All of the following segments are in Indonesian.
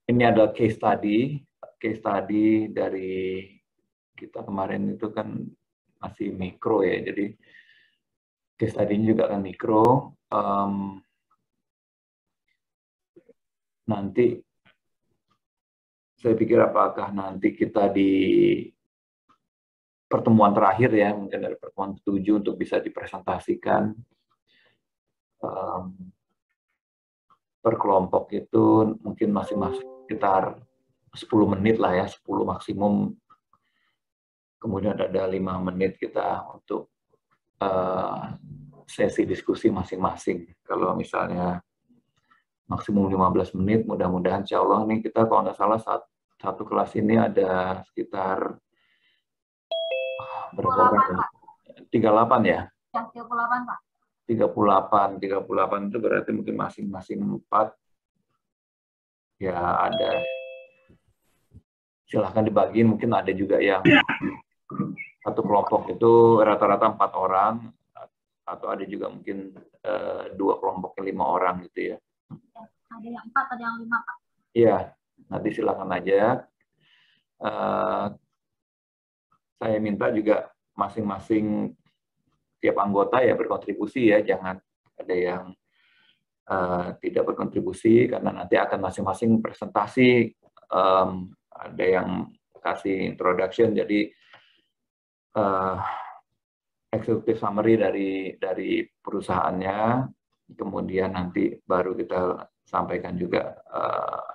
Ini adalah case study dari kita kemarin itu kan masih mikro ya, jadi case study-nya juga kan mikro. Nanti saya pikir apakah nanti kita di pertemuan terakhir ya, mungkin dari pertemuan ke-7 untuk bisa dipresentasikan per kelompok itu mungkin masih sekitar 10 menit lah ya, 10 maksimum. Kemudian ada 5 menit kita untuk sesi diskusi masing-masing. Kalau misalnya maksimum 15 menit, mudah-mudahan insya Allah nih kita kalau nggak salah satu kelas ini ada sekitar berapa orang? 38 ya? Ya, 38 Pak. 38 itu berarti mungkin masing-masing 4 ya ada. Silahkan dibagi, mungkin ada juga yang satu kelompok itu rata-rata 4 orang, atau ada juga mungkin 2 kelompok 5 orang gitu ya. Ada yang 4, ada yang 5 Pak. Iya, nanti silakan aja. Saya minta juga masing-masing tiap anggota ya berkontribusi ya, jangan ada yang tidak berkontribusi karena nanti akan masing-masing presentasi, ada yang kasih introduction, jadi executive summary dari perusahaannya, kemudian nanti baru kita sampaikan juga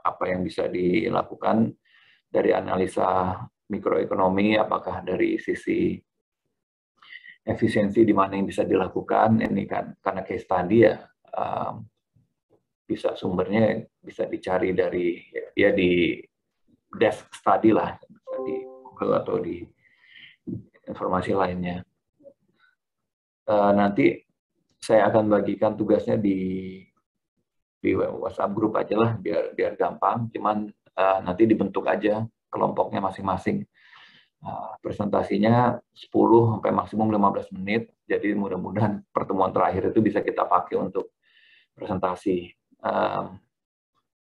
apa yang bisa dilakukan dari analisa mikroekonomi, apakah dari sisi efisiensi di mana yang bisa dilakukan. Ini kan karena case study ya, bisa sumbernya bisa dicari dari ya di desk study lah, bisa di Google atau di informasi lainnya. Nanti saya akan bagikan tugasnya di WhatsApp grup aja lah, biar gampang. Cuman nanti dibentuk aja kelompoknya masing-masing. Presentasinya 10 sampai maksimum 15 menit. Jadi mudah-mudahan pertemuan terakhir itu bisa kita pakai untuk presentasi.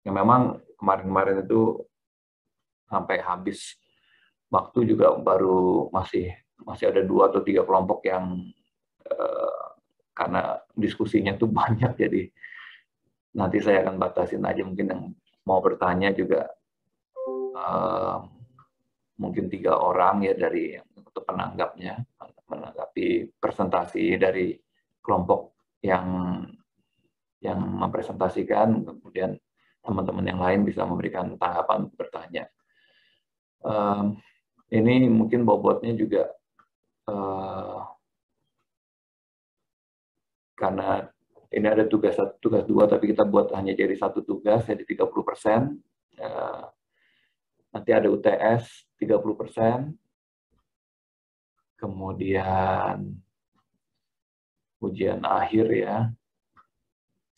Yang memang kemarin-kemarin itu sampai habis waktu juga baru masih ada 2 atau 3 kelompok yang karena diskusinya tuh banyak, jadi nanti saya akan batasin aja, mungkin yang mau bertanya juga mungkin 3 orang ya dari untuk penanggapnya, menanggapi presentasi dari kelompok yang mempresentasikan, kemudian teman-teman yang lain bisa memberikan tanggapan, bertanya. Ini mungkin bobotnya juga karena ini ada tugas 2, tapi kita buat hanya jadi 1 tugas, jadi 30%. Nanti ada UTS 30%, kemudian ujian akhir ya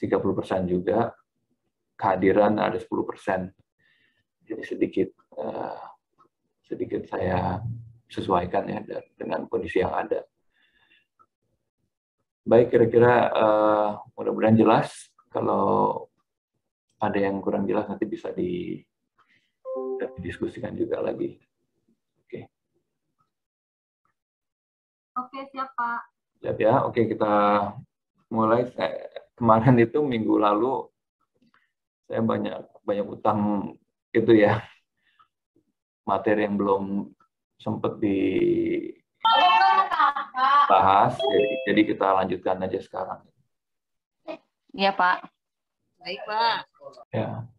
30% juga, kehadiran ada 10%. Jadi sedikit saya sesuaikan ya dengan kondisi yang ada. Baik, kira-kira mudah-mudahan jelas. Kalau ada yang kurang jelas nanti bisa didiskusikan juga lagi. Oke. Oke, siap Pak. Siap ya. Oke, kita mulai. Kemarin itu minggu lalu saya banyak utang itu ya, materi yang belum sempat dibahas. Jadi kita lanjutkan aja sekarang. Iya Pak. Baik Pak. Ya.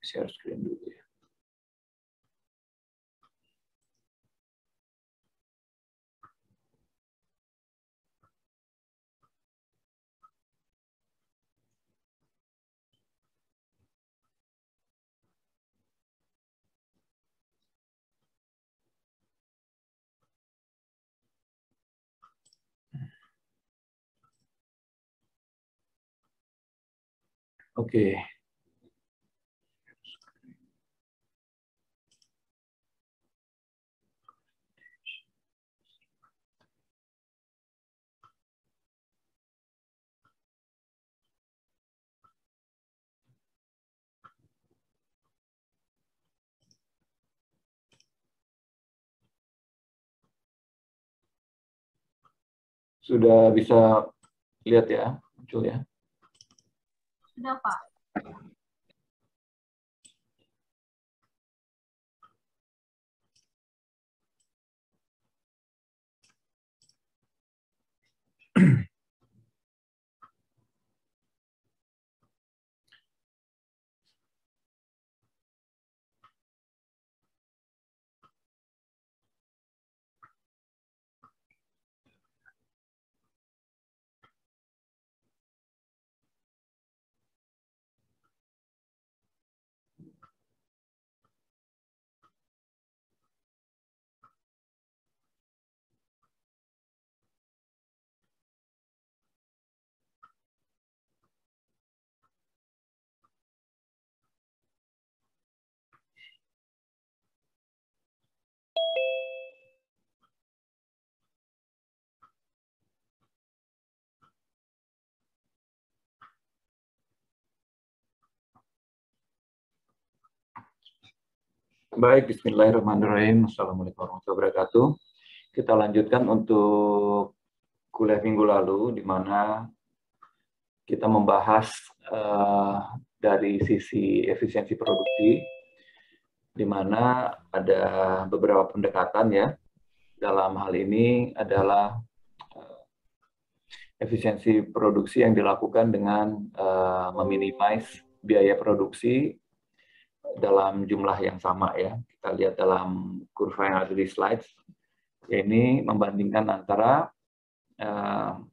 Share screen dulu ya. Oke. Sudah bisa lihat ya, muncul ya? Sudah, Pak. Baik, bismillahirrahmanirrahim. Assalamualaikum warahmatullahi wabarakatuh. Kita lanjutkan untuk kuliah minggu lalu, di mana kita membahas dari sisi efisiensi produksi, di mana ada beberapa pendekatan ya. Dalam hal ini adalah efisiensi produksi yang dilakukan dengan meminimize biaya produksi dalam jumlah yang sama ya. Kita lihat dalam kurva yang ada di slides. Ini membandingkan antara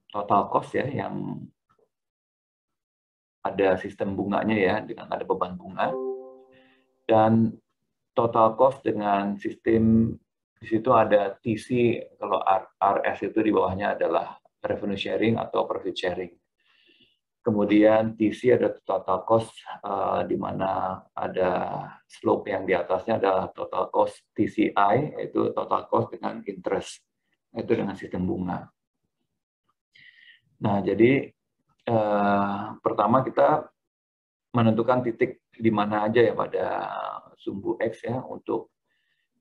total cost ya, yang ada sistem bunganya ya, dengan ada beban bunga, dan total cost dengan sistem, di situ ada TC, kalau RS itu di bawahnya adalah revenue sharing atau profit sharing. Kemudian TC ada total cost, di mana ada slope yang di atasnya adalah total cost TCI, yaitu total cost dengan interest, itu dengan sistem bunga. Nah, jadi pertama kita menentukan titik di mana aja ya pada sumbu X ya, untuk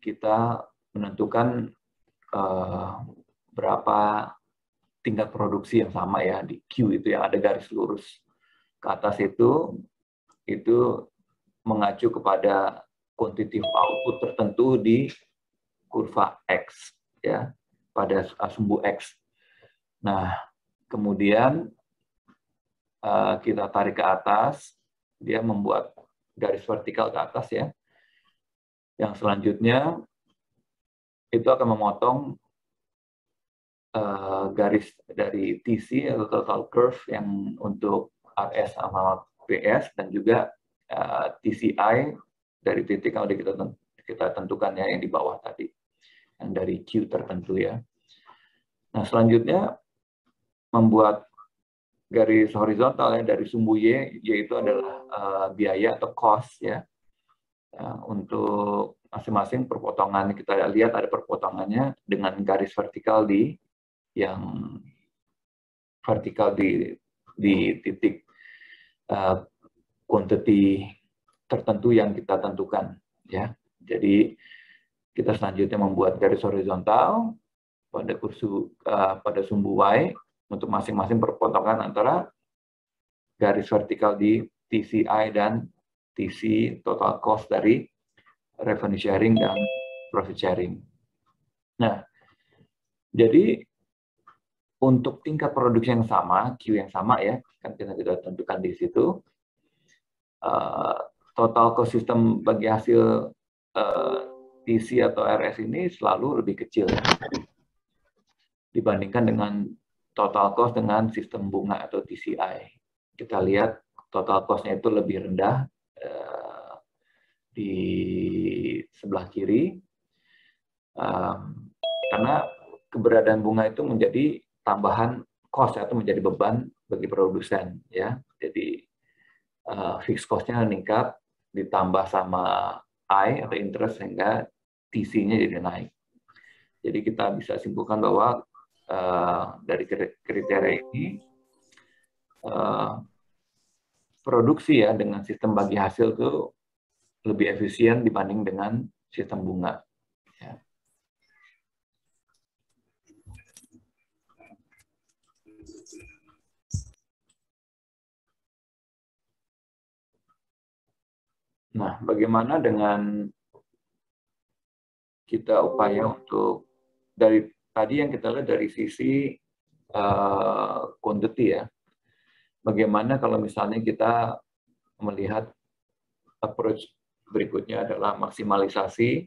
kita menentukan berapa tingkat produksi yang sama ya di Q itu yang ada garis lurus ke atas itu mengacu kepada quantitative output tertentu di kurva X ya, pada sumbu X. Nah, kemudian kita tarik ke atas, dia membuat garis vertikal ke atas ya. Yang selanjutnya itu akan memotong garis dari TC atau total curve yang untuk RS sama PS, dan juga TCI dari titik yang udah kita tentukan ya, yang di bawah tadi, yang dari Q tertentu ya. Nah, selanjutnya membuat garis horizontal ya dari sumbu Y itu adalah biaya atau cost ya. Untuk masing-masing perpotongan kita lihat ada perpotongannya dengan garis vertikal di titik quantity tertentu yang kita tentukan ya. Jadi kita selanjutnya membuat garis horizontal pada sumbu Y untuk masing-masing perpotongan antara garis vertikal di TCI dan TC, total cost dari revenue sharing dan profit sharing. Nah, jadi untuk tingkat produksi yang sama, Q yang sama ya, kan kita tentukan di situ, total cost system bagi hasil TC atau RS ini selalu lebih kecil ya, dibandingkan dengan total cost dengan sistem bunga atau TCI. Kita lihat total cost-nya itu lebih rendah di sebelah kiri, karena keberadaan bunga itu menjadi tambahan cost atau menjadi beban bagi produsen ya. Jadi fixed cost-nya meningkat ditambah sama I atau interest, sehingga TC-nya jadi naik. Jadi kita bisa simpulkan bahwa dari kriteria ini produksi ya dengan sistem bagi hasil itu lebih efisien dibanding dengan sistem bunga. Ya. Nah, bagaimana dengan kita upaya untuk dari tadi yang kita lihat dari sisi quantity ya. Bagaimana kalau misalnya kita melihat approach berikutnya adalah maksimalisasi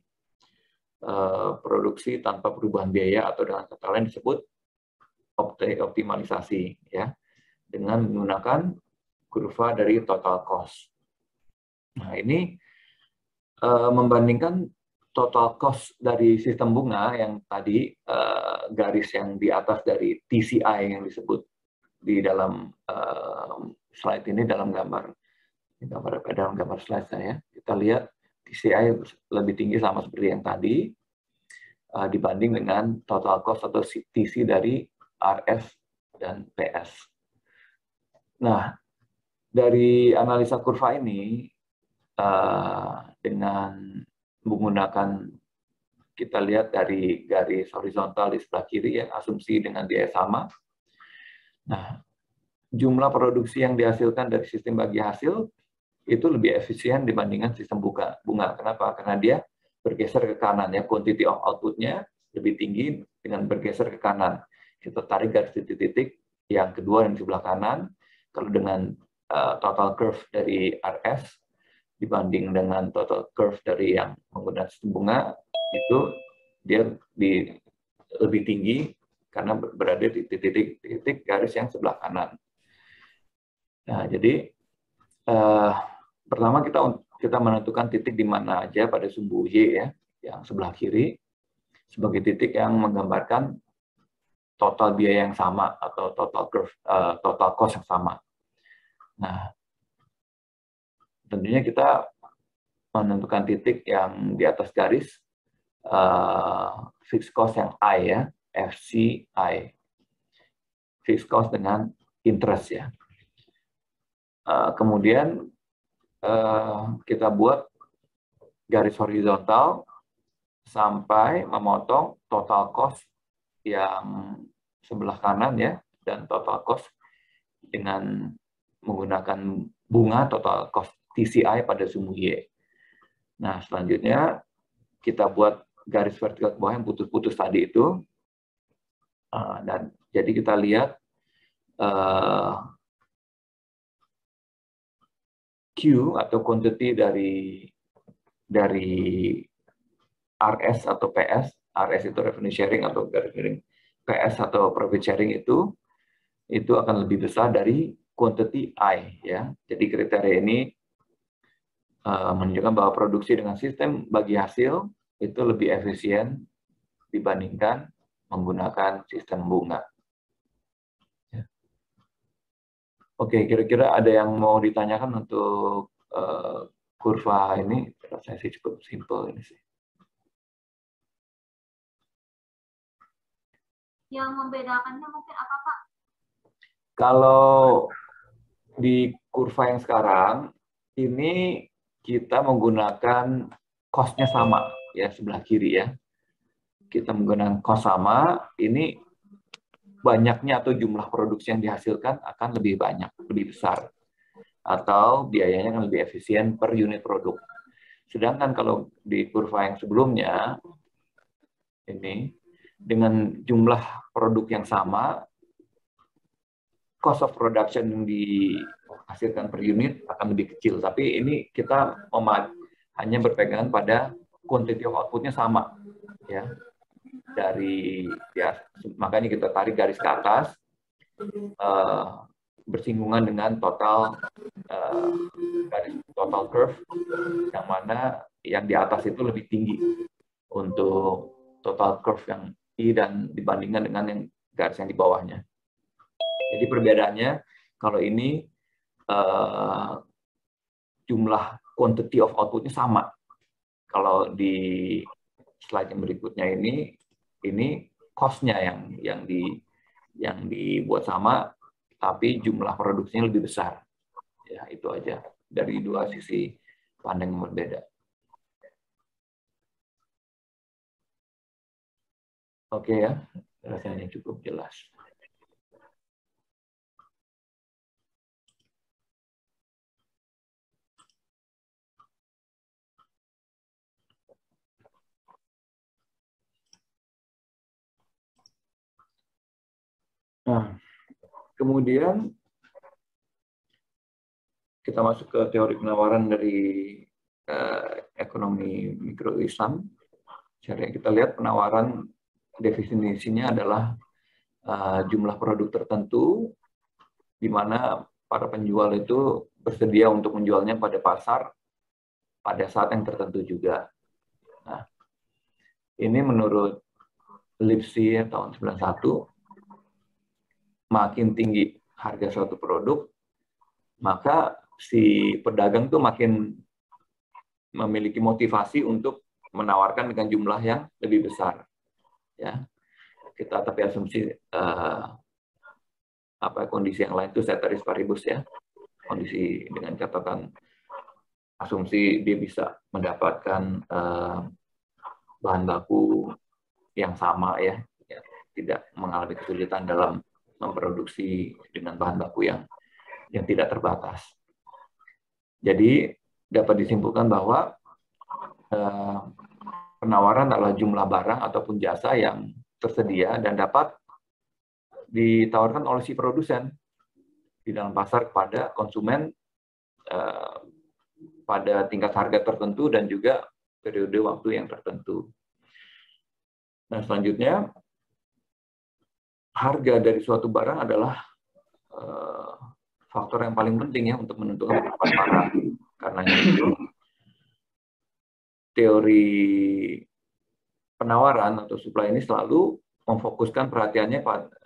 produksi tanpa perubahan biaya, atau dengan kata lain disebut optimalisasi ya, dengan menggunakan kurva dari total cost. Nah, ini membandingkan total cost dari sistem bunga yang tadi garis yang di atas dari TCI yang disebut di dalam slide ini, dalam gambar slide saya, kita lihat TCI lebih tinggi sama seperti yang tadi dibanding dengan total cost atau TC dari RS dan PS. Nah, dari analisa kurva ini dengan menggunakan, kita lihat dari garis horizontal di sebelah kiri ya, asumsi dengan biaya sama. Nah, jumlah produksi yang dihasilkan dari sistem bagi hasil itu lebih efisien dibandingkan sistem bunga. Kenapa? Karena dia bergeser ke kanan ya, quantity of output-nya lebih tinggi dengan bergeser ke kanan. Kita tarik garis titik-titik yang kedua yang di sebelah kanan. Kalau dengan total curve dari RS dibanding dengan total curve dari yang menggunakan sistem bunga, itu dia lebih tinggi karena berada di titik-titik garis yang sebelah kanan. Nah, jadi pertama kita menentukan titik di mana aja pada sumbu Y ya, yang sebelah kiri, sebagai titik yang menggambarkan total biaya yang sama atau total cost yang sama. Nah, tentunya kita menentukan titik yang di atas garis fixed cost yang I ya, FCI, fixed cost dengan interest ya. Kemudian kita buat garis horizontal sampai memotong total cost yang sebelah kanan ya, dan total cost dengan menggunakan bunga total cost TCI pada sumbu Y. Nah, selanjutnya kita buat garis vertikal ke bawah yang putus-putus tadi itu. Dan jadi kita lihat Q atau quantity dari RS atau PS. RS itu revenue sharing atau garis miring PS atau profit sharing itu akan lebih besar dari quantity I ya. Jadi kriteria ini menunjukkan bahwa produksi dengan sistem bagi hasil itu lebih efisien dibandingkan menggunakan sistem bunga. Oke, kira-kira ada yang mau ditanyakan untuk kurva ini? Saya sih cukup simple ini sih. Yang membedakannya mungkin apa, Pak? Kalau di kurva yang sekarang, ini kita menggunakan cost-nya sama, ya sebelah kiri ya. Kita menggunakan cost sama, ini banyaknya atau jumlah produksi yang dihasilkan akan lebih banyak, lebih besar. Atau biayanya akan lebih efisien per unit produk. Sedangkan kalau di kurva yang sebelumnya, ini dengan jumlah produk yang sama, cost of production yang dihasilkan per unit akan lebih kecil. Tapi ini kita hanya berpegangan pada quantity of output-nya sama. Ya. Makanya kita tarik garis ke atas, bersinggungan dengan total curve, yang mana yang di atas itu lebih tinggi untuk total curve yang I dan dibandingkan dengan yang garis yang di bawahnya. Jadi perbedaannya, kalau ini jumlah quantity of output-nya sama. Kalau di slide yang berikutnya ini cost-nya yang dibuat sama, tapi jumlah produksinya lebih besar. Ya, itu aja dari dua sisi pandang yang berbeda. Oke ya, rasanya cukup jelas. Nah, kemudian kita masuk ke teori penawaran dari ekonomi mikro Islam. Jadi kita lihat penawaran definisinya adalah jumlah produk tertentu di mana para penjual itu bersedia untuk menjualnya pada pasar pada saat yang tertentu juga. Nah, ini menurut Lipsy tahun 91, makin tinggi harga suatu produk, maka si pedagang tuh makin memiliki motivasi untuk menawarkan dengan jumlah yang lebih besar. Ya, kita tapi asumsi kondisi yang lain itu ceteris paribus ya, kondisi dengan catatan asumsi dia bisa mendapatkan bahan baku yang sama ya, tidak mengalami kesulitan dalam memproduksi dengan bahan baku yang tidak terbatas. Jadi dapat disimpulkan bahwa penawaran adalah jumlah barang ataupun jasa yang tersedia dan dapat ditawarkan oleh si produsen di dalam pasar kepada konsumen pada tingkat harga tertentu dan juga periode waktu yang tertentu. Nah, selanjutnya, harga dari suatu barang adalah faktor yang paling penting ya untuk menentukan pendapat barang. Karena itu, teori penawaran atau supply ini selalu memfokuskan perhatiannya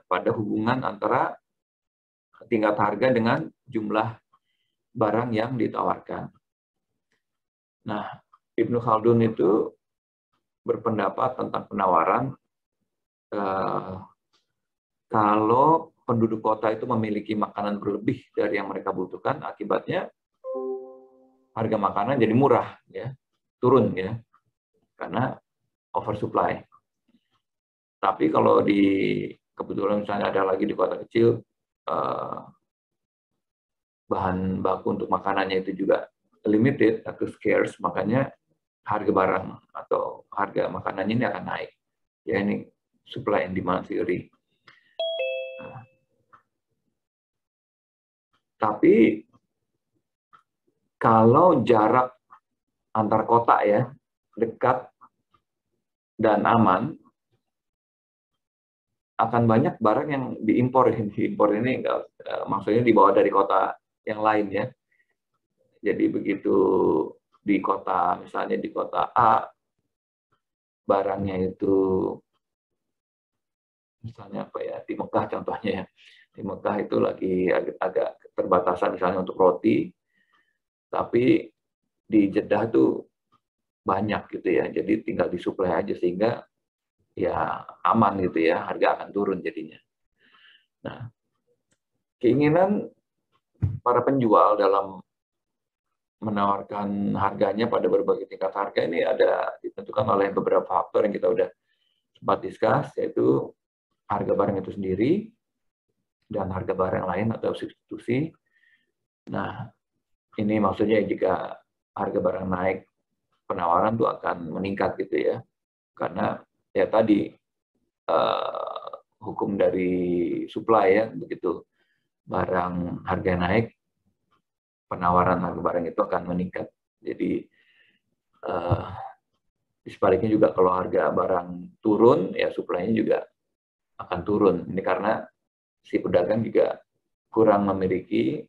pada hubungan antara tingkat harga dengan jumlah barang yang ditawarkan. Nah, Ibnu Khaldun itu berpendapat tentang penawaran kalau penduduk kota itu memiliki makanan berlebih dari yang mereka butuhkan, akibatnya harga makanan jadi murah, ya, turun, ya, karena oversupply. Tapi kalau kebetulan misalnya ada lagi di kota kecil bahan baku untuk makanannya itu juga limited atau scarce, makanya harga barang atau harga makanannya ini akan naik. Ya, ini supply and demand theory. Nah, tapi kalau jarak antar kota ya dekat dan aman, akan banyak barang yang diimpor. Diimpor ini maksudnya dibawa dari kota yang lain ya. Jadi begitu di kota, misalnya di kota A, barangnya itu misalnya apa ya, di Mekah contohnya ya. Di Mekah itu lagi agak terbatasan misalnya untuk roti, tapi di Jeddah tuh banyak gitu ya. Jadi tinggal disuplai aja sehingga ya aman gitu ya, harga akan turun jadinya. Nah, keinginan para penjual dalam menawarkan harganya pada berbagai tingkat harga ini ada ditentukan oleh beberapa faktor yang kita udah sempat discuss, yaitu harga barang itu sendiri dan harga barang lain atau substitusi. Nah, ini maksudnya jika harga barang naik, penawaran tuh akan meningkat gitu ya. Karena ya tadi hukum dari supply ya, begitu barang harga naik, penawaran harga barang itu akan meningkat. Jadi sebaliknya juga kalau harga barang turun, ya supply-nya juga akan turun. Ini karena si pedagang juga kurang memiliki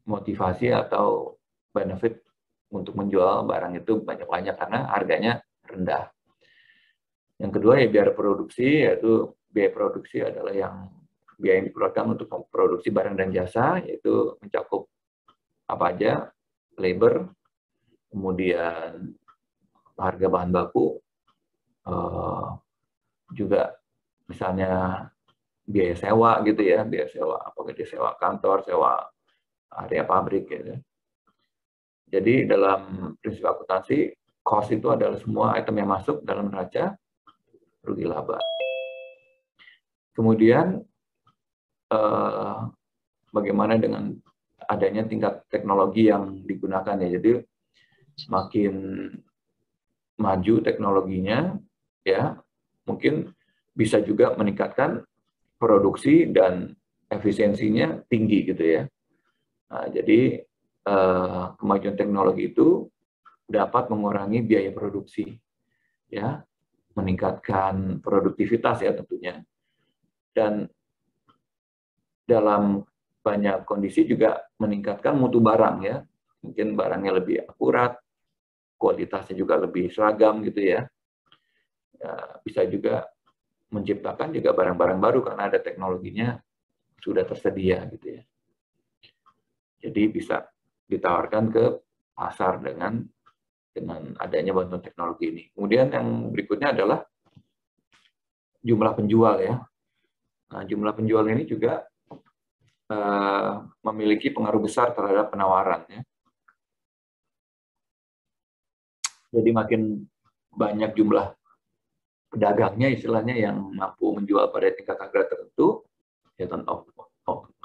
motivasi atau benefit untuk menjual barang itu banyak-banyak karena harganya rendah. Yang kedua ya biaya produksi, yaitu biaya produksi adalah biaya yang dikeluarkan untuk memproduksi barang dan jasa, yaitu mencakup apa aja, labor, kemudian harga bahan baku, juga misalnya biaya sewa gitu ya, biaya sewa, apakah dia sewa kantor, sewa area pabrik gitu. Jadi dalam prinsip akuntansi, cost itu adalah semua item yang masuk dalam neraca rugi laba. Kemudian bagaimana dengan adanya tingkat teknologi yang digunakan ya. Jadi semakin maju teknologinya ya, mungkin bisa juga meningkatkan produksi dan efisiensinya tinggi gitu ya. Nah, jadi kemajuan teknologi itu dapat mengurangi biaya produksi, ya, meningkatkan produktivitas ya tentunya, dan dalam banyak kondisi juga meningkatkan mutu barang ya, mungkin barangnya lebih akurat, kualitasnya juga lebih seragam gitu ya. Bisa juga menciptakan juga barang-barang baru karena ada teknologinya sudah tersedia gitu ya. Jadi bisa ditawarkan ke pasar dengan adanya bantuan teknologi ini. Kemudian yang berikutnya adalah jumlah penjual ya. Nah, jumlah penjual ini juga memiliki pengaruh besar terhadap penawaran ya. Jadi makin banyak jumlah pedagangnya istilahnya yang mampu menjual pada tingkat harga tertentu, ya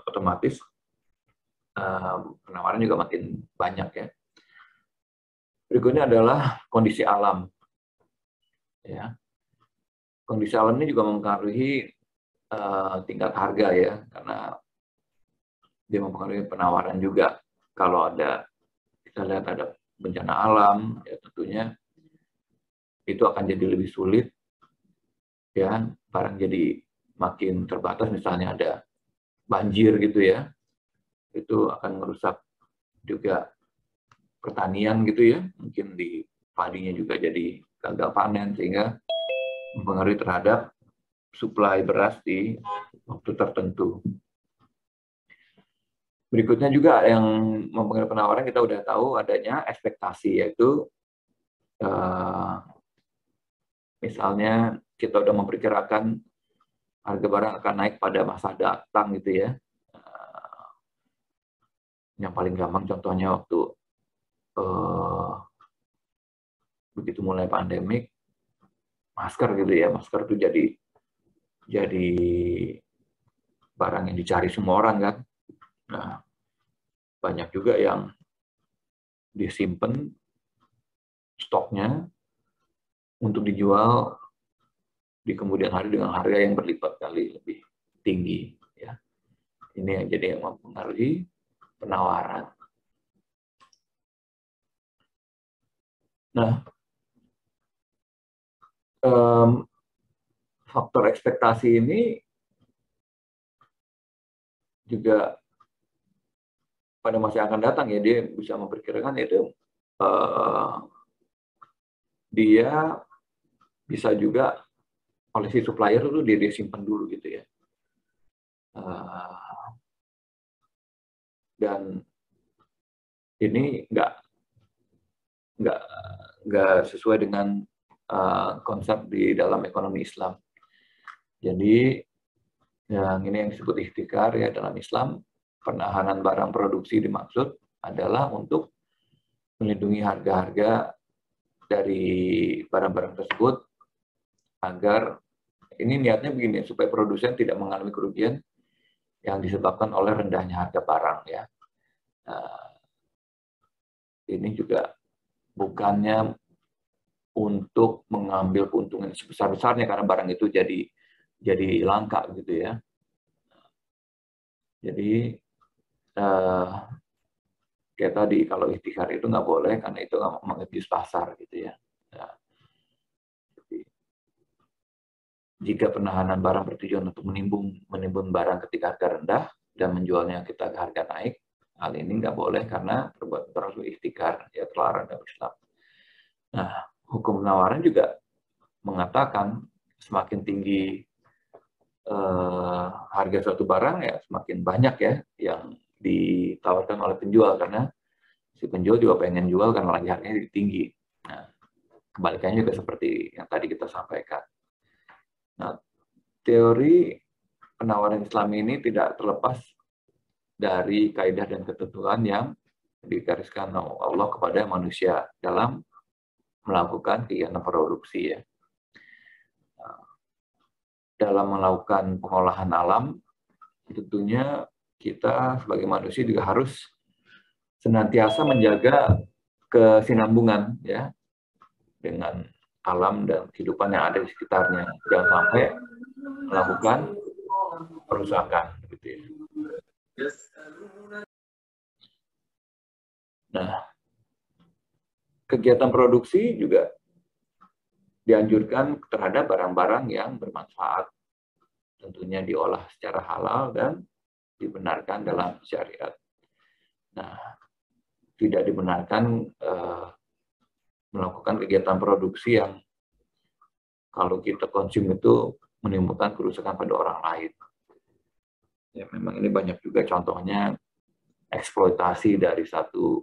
otomatis penawaran juga makin banyak ya. Berikutnya adalah kondisi alam. Ya. Kondisi alam ini juga mempengaruhi tingkat harga ya, karena dia mempengaruhi penawaran juga. Kalau kita lihat ada bencana alam, ya tentunya itu akan jadi lebih sulit, ya, barang jadi makin terbatas. Misalnya ada banjir gitu ya, itu akan merusak juga pertanian gitu ya, mungkin di padinya juga jadi gagal panen, sehingga mempengaruhi terhadap suplai beras di waktu tertentu. Berikutnya juga yang mempengaruhi penawaran, kita udah tahu adanya ekspektasi, yaitu misalnya kita udah memperkirakan harga barang akan naik pada masa datang gitu ya. Yang paling gampang contohnya waktu begitu mulai pandemik, masker gitu ya, masker itu jadi barang yang dicari semua orang kan. Nah, banyak juga yang disimpan stoknya untuk dijual di kemudian hari dengan harga yang berlipat kali lebih tinggi ya. Ini yang jadi yang mempengaruhi penawaran. Nah, faktor ekspektasi ini juga pada masa yang akan datang ya, dia bisa memperkirakan itu dia bisa juga oleh si supplier itu dia simpan dulu gitu ya. Dan ini nggak sesuai dengan konsep di dalam ekonomi Islam. Jadi yang ini yang disebut ihtikar ya dalam Islam, penahanan barang produksi dimaksud adalah untuk melindungi harga-harga dari barang-barang tersebut agar ini niatnya begini, supaya produsen tidak mengalami kerugian yang disebabkan oleh rendahnya harga barang ya. Nah, ini juga bukannya untuk mengambil keuntungan sebesar-besarnya karena barang itu jadi langka gitu ya. Jadi kayak tadi kalau ikhtikar itu nggak boleh karena itu mengabuse pasar gitu ya. Nah, jika penahanan barang bertujuan untuk menimbun barang ketika harga rendah dan menjualnya ketika harga naik, hal ini nggak boleh karena termasuk ikhtikar, ya terlarang dalam Islam. Nah, hukum penawaran juga mengatakan semakin tinggi harga suatu barang ya semakin banyak ya yang ditawarkan oleh penjual, karena si penjual juga pengen jual karena lagi harganya tinggi. Nah, kebalikannya juga seperti yang tadi kita sampaikan. Nah, teori penawaran Islam ini tidak terlepas dari kaidah dan ketentuan yang digariskan Allah kepada manusia dalam melakukan kegiatan produksi ya. Dalam melakukan pengolahan alam, tentunya kita sebagai manusia juga harus senantiasa menjaga kesinambungan ya dengan alam dan kehidupan yang ada di sekitarnya. Jangan sampai melakukan perusahaan, gitu ya. Nah, kegiatan produksi juga dianjurkan terhadap barang-barang yang bermanfaat, tentunya diolah secara halal dan dibenarkan dalam syariat. Nah, tidak dibenarkan melakukan kegiatan produksi yang kalau kita konsum itu menimbulkan kerusakan pada orang lain. Ya, memang ini banyak juga contohnya eksploitasi dari satu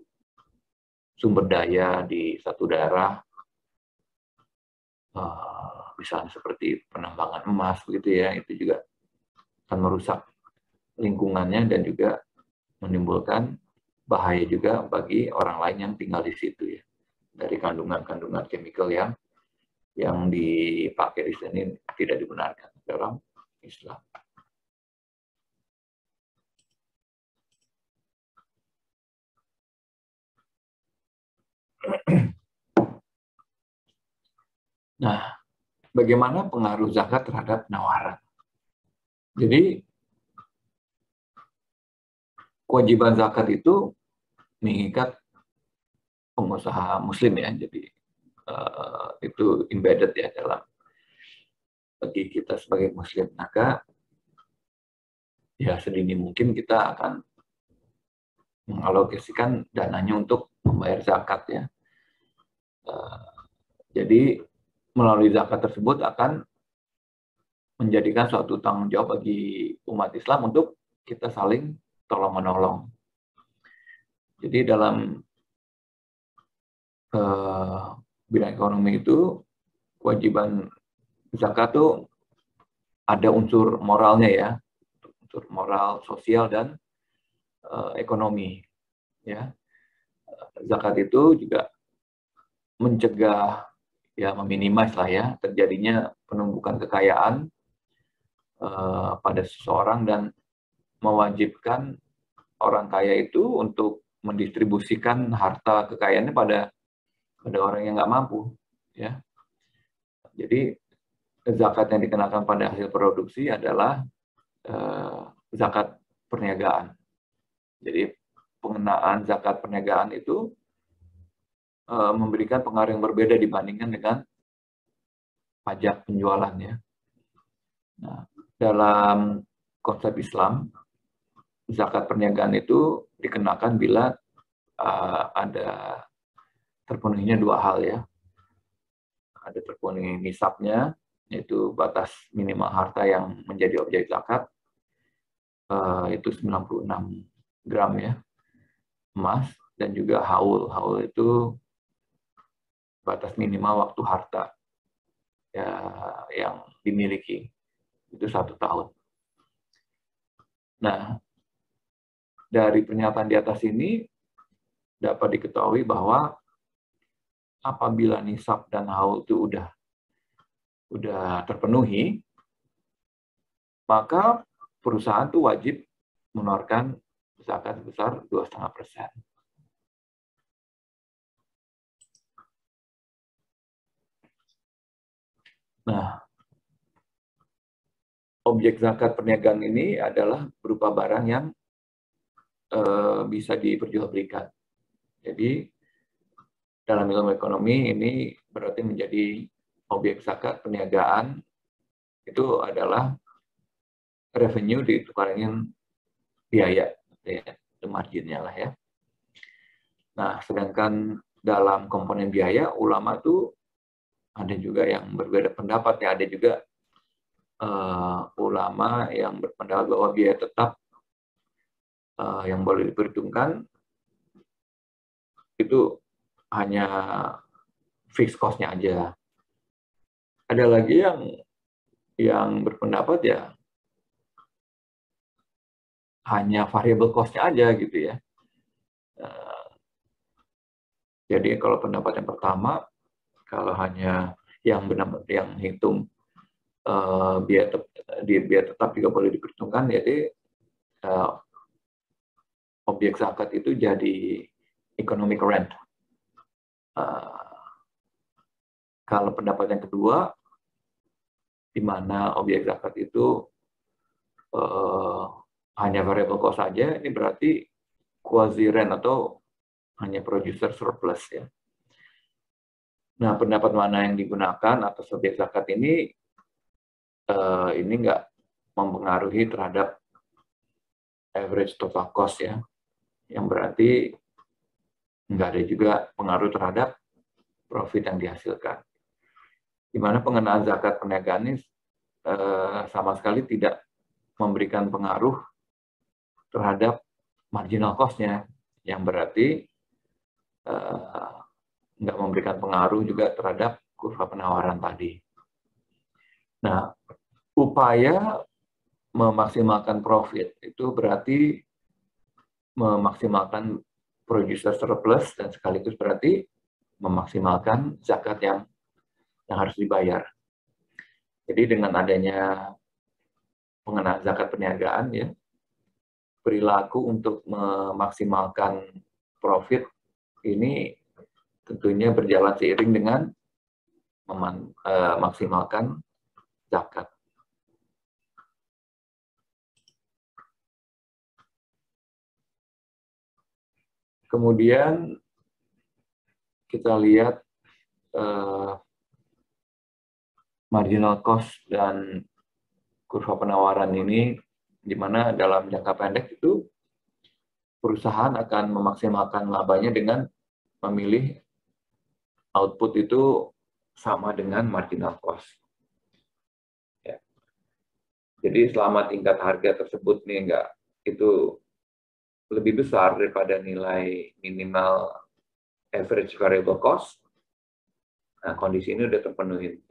sumber daya di satu daerah, misalnya seperti penambangan emas, begitu ya, itu juga akan merusak lingkungannya dan juga menimbulkan bahaya juga bagi orang lain yang tinggal di situ ya, dari kandungan-kandungan chemical yang dipakai di sini tidak dibenarkan dalam Islam. Nah, bagaimana pengaruh zakat terhadap penawaran? Jadi, kewajiban zakat itu mengikat pengusaha muslim ya, jadi itu embedded ya dalam bagi kita sebagai muslim. Maka ya sedini mungkin kita akan mengalokasikan dananya untuk membayar zakat ya. Jadi melalui zakat tersebut akan menjadikan suatu tanggung jawab bagi umat Islam untuk kita saling tolong-menolong. Jadi dalam bidang ekonomi itu kewajiban zakat itu ada unsur moralnya ya, unsur moral, sosial dan ekonomi. Ya, zakat itu juga mencegah ya meminimais lah ya terjadinya penumpukan kekayaan pada seseorang dan mewajibkan orang kaya itu untuk mendistribusikan harta kekayaannya pada orang yang nggak mampu ya. Jadi zakat yang dikenakan pada hasil produksi adalah zakat perniagaan. Jadi pengenaan zakat perniagaan itu memberikan pengaruh yang berbeda dibandingkan dengan pajak penjualannya. Nah, dalam konsep Islam, zakat perniagaan itu dikenakan bila ada terpenuhinya dua hal ya. Ada terpenuhi nisabnya, yaitu batas minimal harta yang menjadi objek zakat, itu 96 gram ya, emas, dan juga haul. Haul itu batas minimal waktu harta ya, yang dimiliki, itu 1 tahun. Nah, dari pernyataan di atas ini dapat diketahui bahwa apabila nisab dan haul itu udah terpenuhi, maka perusahaan itu wajib mengeluarkan zakat sebesar 2,5%. Nah, objek zakat perniagaan ini adalah berupa barang yang bisa diperjualbelikan. Jadi, dalam ilmu ekonomi ini berarti menjadi objek zakat perniagaan itu adalah revenue ditukarin biaya, ya, itu marginnya lah ya. Nah, sedangkan dalam komponen biaya, ulama tuh ada juga yang berbeda pendapat ya, ada juga ulama yang berpendapat bahwa biaya tetap yang boleh diperhitungkan itu hanya fixed cost-nya aja. Ada lagi yang berpendapat ya hanya variable cost-nya aja gitu ya. Jadi kalau pendapat yang pertama, kalau hanya yang hitung biaya tetap juga boleh diperhitungkan, jadi objek zakat itu jadi economic rent. Kalau pendapat yang kedua, di mana objek zakat itu hanya variable cost saja, ini berarti quasi rent atau hanya producer surplus ya. Nah, pendapat mana yang digunakan atas objek zakat ini nggak mempengaruhi terhadap average total cost ya, yang berarti nggak ada juga pengaruh terhadap profit yang dihasilkan. Di mana pengenaan zakat perniagaan ini sama sekali tidak memberikan pengaruh terhadap marginal cost-nya, yang berarti nggak memberikan pengaruh juga terhadap kurva penawaran tadi. Nah, upaya memaksimalkan profit itu berarti memaksimalkan producer surplus dan sekaligus berarti memaksimalkan zakat yang harus dibayar. Jadi dengan adanya pengenaan zakat perniagaan ya, perilaku untuk memaksimalkan profit ini tentunya berjalan seiring dengan memaksimalkan zakat. Kemudian kita lihat marginal cost dan kurva penawaran ini, di mana dalam jangka pendek itu perusahaan akan memaksimalkan labanya dengan memilih output itu sama dengan marginal cost. Ya. Jadi selama tingkat harga tersebut nih itu lebih besar daripada nilai minimal average variable cost, nah kondisi ini udah terpenuhi.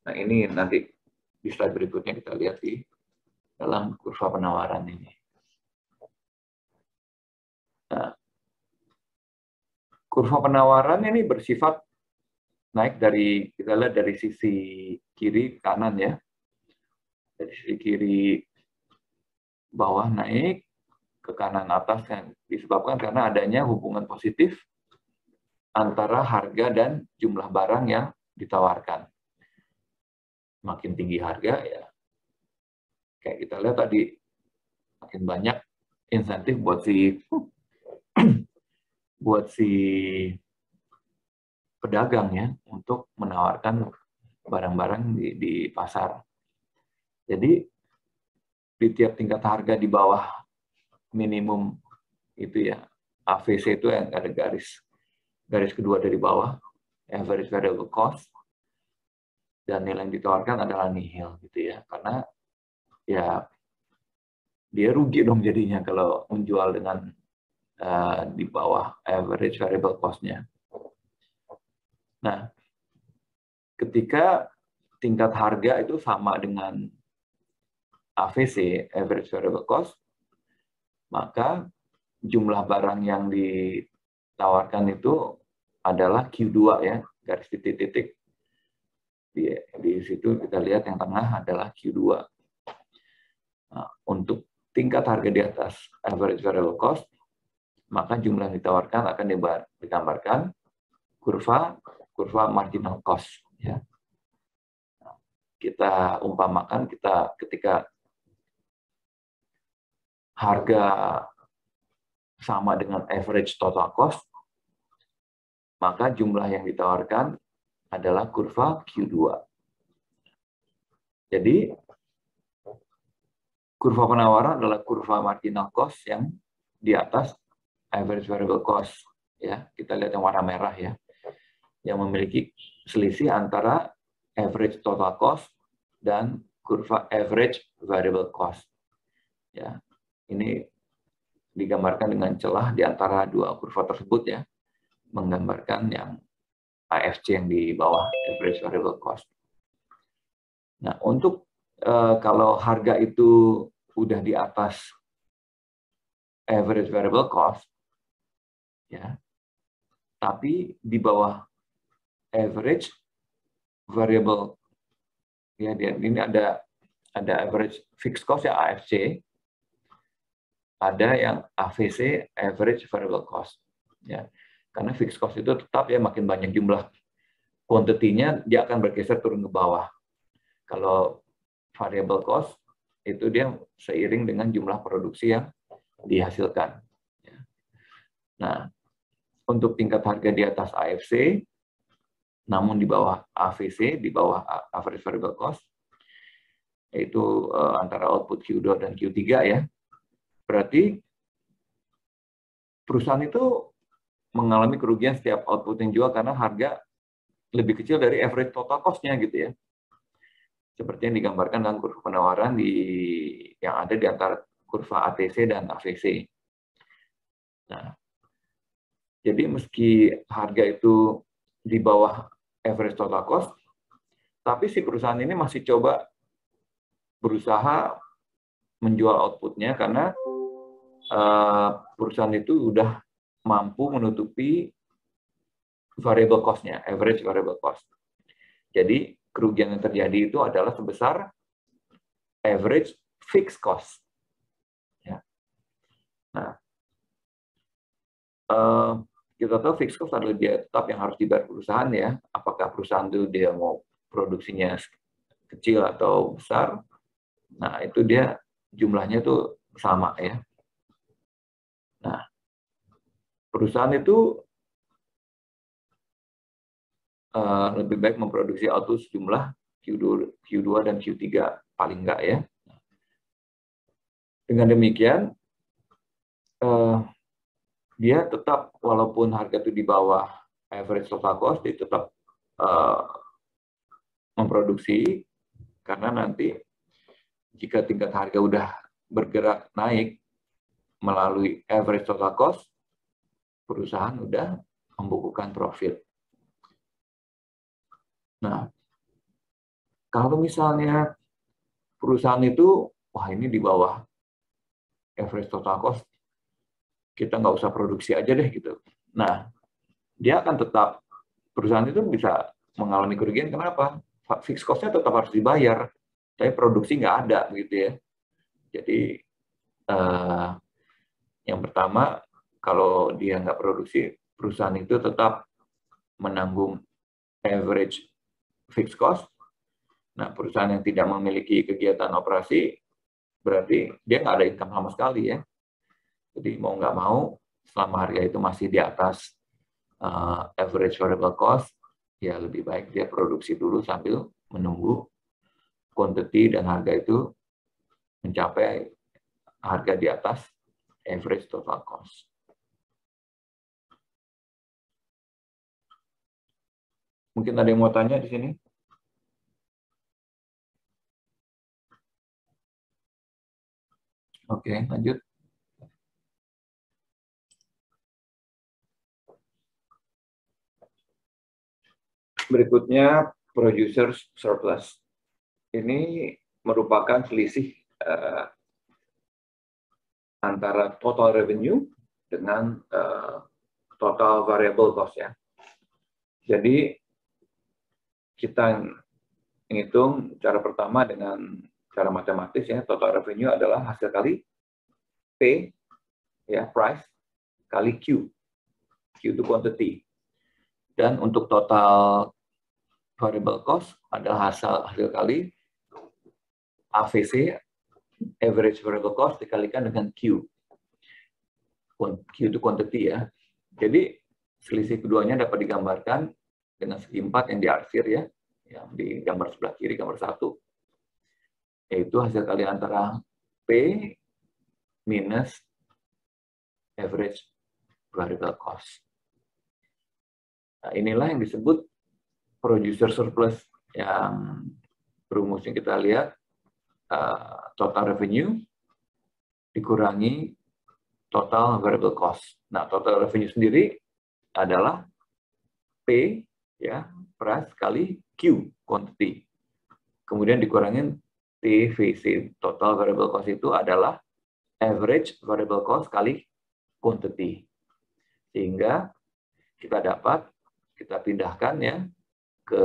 Nah ini nanti di slide berikutnya kita lihat di dalam kurva penawaran ini. Nah, kurva penawaran ini bersifat naik dari, kita lihat dari sisi kiri kanan ya. Dari sisi kiri bawah naik, ke kanan atas yang disebabkan karena adanya hubungan positif antara harga dan jumlah barang yang ditawarkan. Makin tinggi harga ya, kayak kita lihat tadi, makin banyak insentif buat si pedagang ya untuk menawarkan barang-barang di pasar. Jadi di tiap tingkat harga di bawah minimum itu ya, AVC itu yang ada garis kedua dari bawah, average variable cost, dan nilai yang ditawarkan adalah nihil gitu ya, karena ya dia rugi dong jadinya kalau menjual dengan di bawah average variable cost-nya. Nah, ketika tingkat harga itu sama dengan AVC, average variable cost, maka jumlah barang yang ditawarkan itu adalah Q2 ya, garis titik-titik. Di situ kita lihat yang tengah adalah Q2. Nah, untuk tingkat harga di atas average variable cost, maka jumlah yang ditawarkan akan digambarkan kurva marginal cost ya. Nah, kita umpamakan ketika harga sama dengan average total cost, maka jumlah yang ditawarkan adalah kurva Q2. Jadi kurva penawaran adalah kurva marginal cost yang di atas average variable cost ya. Kita lihat yang warna merah ya, yang memiliki selisih antara average total cost dan kurva average variable cost ya. Ini digambarkan dengan celah di antara dua kurva tersebut ya, menggambarkan yang AFC yang di bawah average variable cost. Nah, untuk kalau harga itu udah di atas average variable cost ya, tapi di bawah average variable ya, ini ada average fixed cost ya, AFC, ada yang AVC, average variable cost ya. Karena fixed cost itu tetap ya, makin banyak jumlah quantity-nya dia akan bergeser turun ke bawah. Kalau variable cost itu dia seiring dengan jumlah produksi yang dihasilkan. Nah, untuk tingkat harga di atas AFC, namun di bawah AVC, di bawah average variable cost, yaitu antara output Q2 dan Q3 ya. Berarti perusahaan itu mengalami kerugian setiap output yang jual karena harga lebih kecil dari average total cost-nya gitu ya. Seperti yang digambarkan dalam kurva penawaran yang ada di antara kurva ATC dan AVC. Nah, jadi meski harga itu di bawah average total cost, tapi si perusahaan ini masih coba berusaha menjual outputnya karena perusahaan itu udah mampu menutupi variable cost-nya, average variable cost. Jadi kerugian yang terjadi itu adalah sebesar average fixed cost. Ya. Nah, kita tahu fixed cost adalah biaya tetap yang harus dibayar perusahaan ya. Apakah perusahaan itu dia mau produksinya kecil atau besar, nah itu dia jumlahnya itu sama ya. Nah, perusahaan itu lebih baik memproduksi auto sejumlah Q2 dan Q3 paling enggak ya. Dengan demikian, dia tetap walaupun harga itu di bawah average total cost, dia tetap memproduksi karena nanti jika tingkat harga udah bergerak naik melalui average total cost, perusahaan udah membukukan profit. Nah, kalau misalnya perusahaan itu, wah ini di bawah average total cost, kita nggak usah produksi aja deh gitu. Nah, dia akan tetap, perusahaan itu bisa mengalami kerugian, kenapa? Fixed cost-nya tetap harus dibayar, tapi produksi nggak ada gitu ya. Jadi, yang pertama, kalau dia nggak produksi, perusahaan itu tetap menanggung average fixed cost. Nah, perusahaan yang tidak memiliki kegiatan operasi, berarti dia nggak ada income sama sekali ya. Jadi mau nggak mau, selama harga itu masih di atas average variable cost, ya lebih baik dia produksi dulu sambil menunggu quantity dan harga itu mencapai harga di atas average total cost. Mungkin ada yang mau tanya di sini? Oke, lanjut. Berikutnya, producer surplus. Ini merupakan selisih antara total revenue dengan total variable cost ya. Jadi kita menghitung cara pertama dengan cara matematis ya, total revenue adalah hasil kali P ya, price kali Q. Q itu quantity. Dan untuk total variable cost adalah hasil kali AVC, average variable cost, dikalikan dengan Q. Q itu quantity ya. Jadi selisih keduanya dapat digambarkan dengan segi 4 yang diarsir ya, yang di gambar sebelah kiri, gambar 1. Yaitu hasil kali antara P minus average variable cost. Nah, inilah yang disebut producer surplus, yang rumusnya kita lihat total revenue dikurangi total variable cost. Nah, total revenue sendiri adalah P ya, price kali Q, quantity. Kemudian dikurangin TVC, total variable cost itu adalah average variable cost kali quantity. Sehingga kita pindahkan ya ke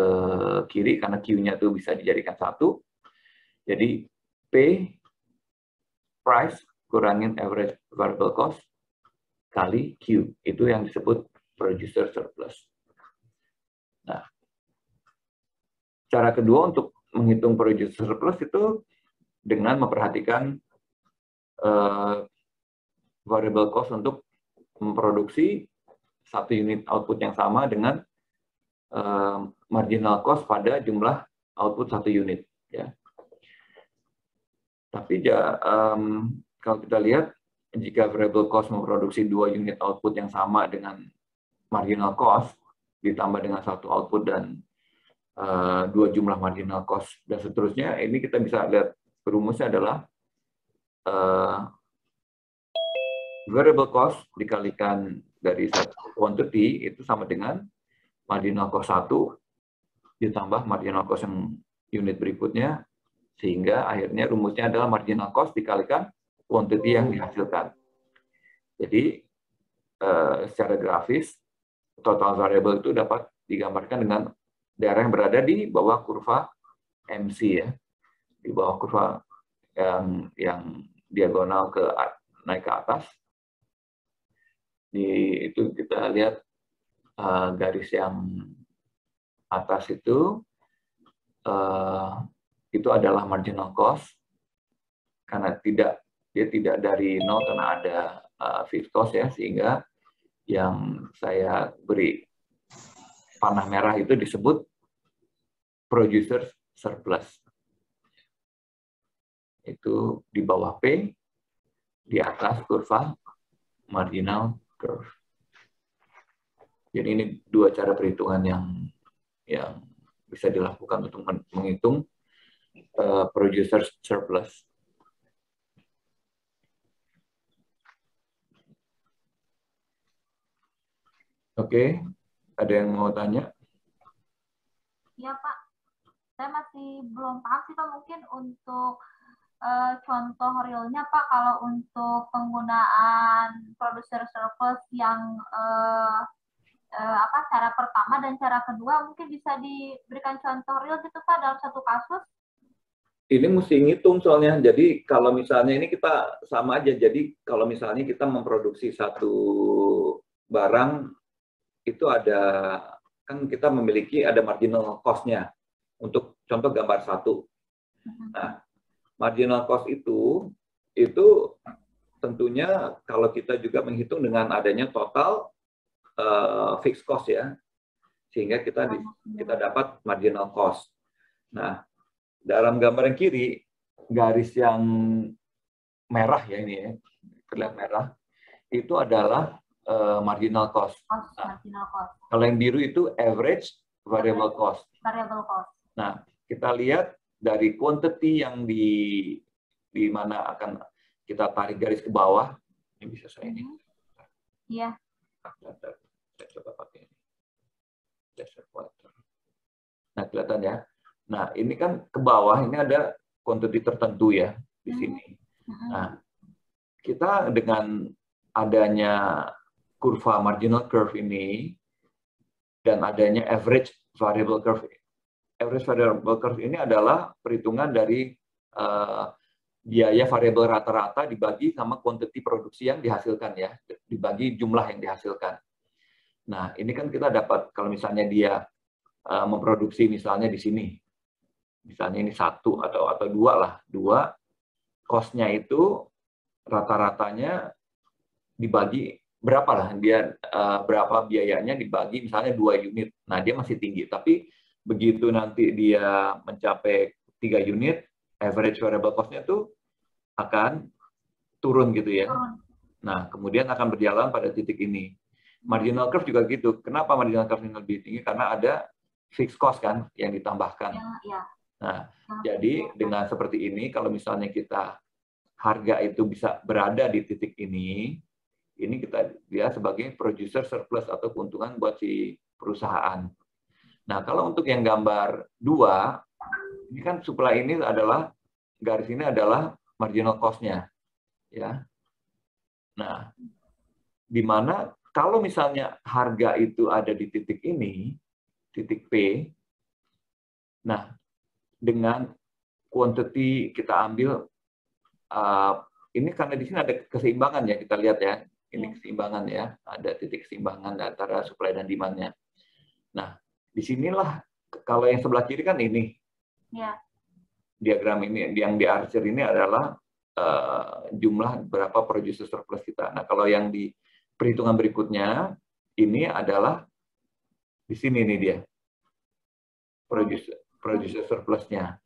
kiri karena Q-nya itu bisa dijadikan 1. Jadi P price kurangin average variable cost kali Q. Itu yang disebut producer surplus. Nah, cara kedua untuk menghitung producer surplus itu dengan memperhatikan variable cost untuk memproduksi satu unit output yang sama dengan marginal cost pada jumlah output satu unit. Ya. Tapi kalau kita lihat, jika variable cost memproduksi 2 unit output yang sama dengan marginal cost, ditambah dengan satu output dan 2 jumlah marginal cost, dan seterusnya, ini kita bisa lihat rumusnya adalah variable cost dikalikan dari satu quantity itu sama dengan marginal cost 1 ditambah marginal cost yang unit berikutnya, sehingga akhirnya rumusnya adalah marginal cost dikalikan quantity yang dihasilkan. Jadi secara grafis total variable itu dapat digambarkan dengan daerah yang berada di bawah kurva MC ya, di bawah kurva yang diagonal naik ke atas. Itu kita lihat garis yang atas itu adalah marginal cost, karena dia tidak dari nol karena ada fixed cost ya, sehingga yang saya beri panah merah itu disebut producer surplus. Itu di bawah P, di atas kurva marginal curve. Jadi ini dua cara perhitungan yang bisa dilakukan untuk menghitung producer surplus. Oke, ada yang mau tanya? Iya Pak, saya masih belum paham sih Pak, mungkin untuk contoh realnya Pak, kalau untuk penggunaan producer surplus yang cara pertama dan cara kedua, mungkin bisa diberikan contoh real gitu Pak dalam satu kasus? Ini mesti ngitung soalnya. Jadi kalau misalnya ini kita sama aja. Jadi kalau misalnya kita memproduksi satu barang, itu kan kita memiliki ada marginal cost-nya. Untuk contoh gambar 1. Nah, marginal cost itu tentunya kalau kita juga menghitung dengan adanya total fixed cost ya, sehingga kita dapat marginal cost. Nah, dalam gambar yang kiri, garis yang merah ya ini ya, terlihat merah, itu adalah marginal cost. Nah, kalau yang biru itu average variable cost. Nah, kita lihat dari quantity yang di mana akan kita tarik garis ke bawah. Ini bisa saya ini. Iya. Saya coba pakai ini. Nah, kelihatan ya. Nah, ini kan ke bawah, ini ada quantity tertentu ya di sini. Nah, kita dengan adanya kurva marginal curve ini dan adanya average variable curve. Average variable curve ini adalah perhitungan dari biaya variabel rata-rata dibagi sama quantity produksi yang dihasilkan ya, dibagi jumlah yang dihasilkan. Nah, ini kan kita dapat kalau misalnya dia memproduksi misalnya di sini, misalnya ini 1 atau 2 lah, 2 cost-nya itu rata-ratanya dibagi berapa lah, dia berapa biayanya dibagi misalnya 2 unit. Nah, dia masih tinggi, tapi begitu nanti dia mencapai 3 unit, average variable cost-nya tuh akan turun gitu ya. Nah, kemudian akan berjalan pada titik ini. Marginal curve juga gitu. Kenapa marginal curve ini lebih tinggi? Karena ada fixed cost kan yang ditambahkan. Nah, jadi dengan seperti ini, kalau misalnya kita harga itu bisa berada di titik ini kita lihat sebagai producer surplus atau keuntungan buat si perusahaan. Nah, kalau untuk yang gambar 2, ini kan supply ini adalah, garis ini adalah marginal cost-nya. Ya. Nah, di mana kalau misalnya harga itu ada di titik ini, titik P, nah, dengan quantity kita ambil, ini karena di sini ada keseimbangan ya, kita lihat ya. Ini keseimbangan ya, ada titik keseimbangan antara supply dan demand-nya. Nah, disinilah kalau yang sebelah kiri kan ini. Ya. diagram ini yang diarsir ini adalah jumlah berapa producer surplus kita. Nah, kalau yang di perhitungan berikutnya ini adalah di sini nih dia producer surplusnya.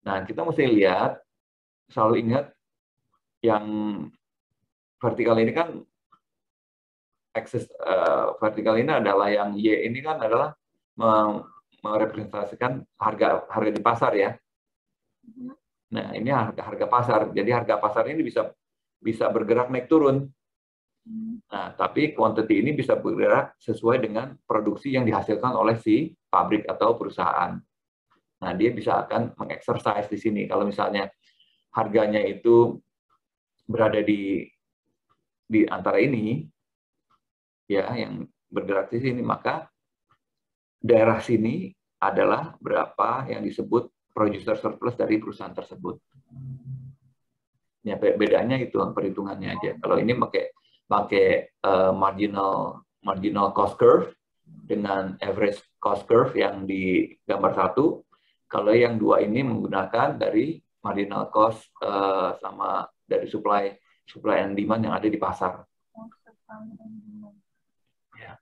Nah, kita mesti lihat, selalu ingat yang vertikal ini kan akses vertikal ini adalah yang Y ini kan adalah merepresentasikan harga di pasar ya. Nah, ini harga pasar. Jadi harga pasar ini bisa bergerak naik turun. Nah, tapi quantity ini bisa bergerak sesuai dengan produksi yang dihasilkan oleh si pabrik atau perusahaan. Nah, dia bisa akan mengexercise di sini. Kalau misalnya harganya itu berada di antara ini, ya, yang bergerak di sini, maka daerah sini adalah berapa yang disebut producer surplus dari perusahaan tersebut. Ya, bedanya itu perhitungannya aja. Kalau ini pakai marginal cost curve dengan average cost curve yang di gambar 1. Kalau yang 2 ini menggunakan dari marginal cost sama dari supply and demand yang ada di pasar. Ya.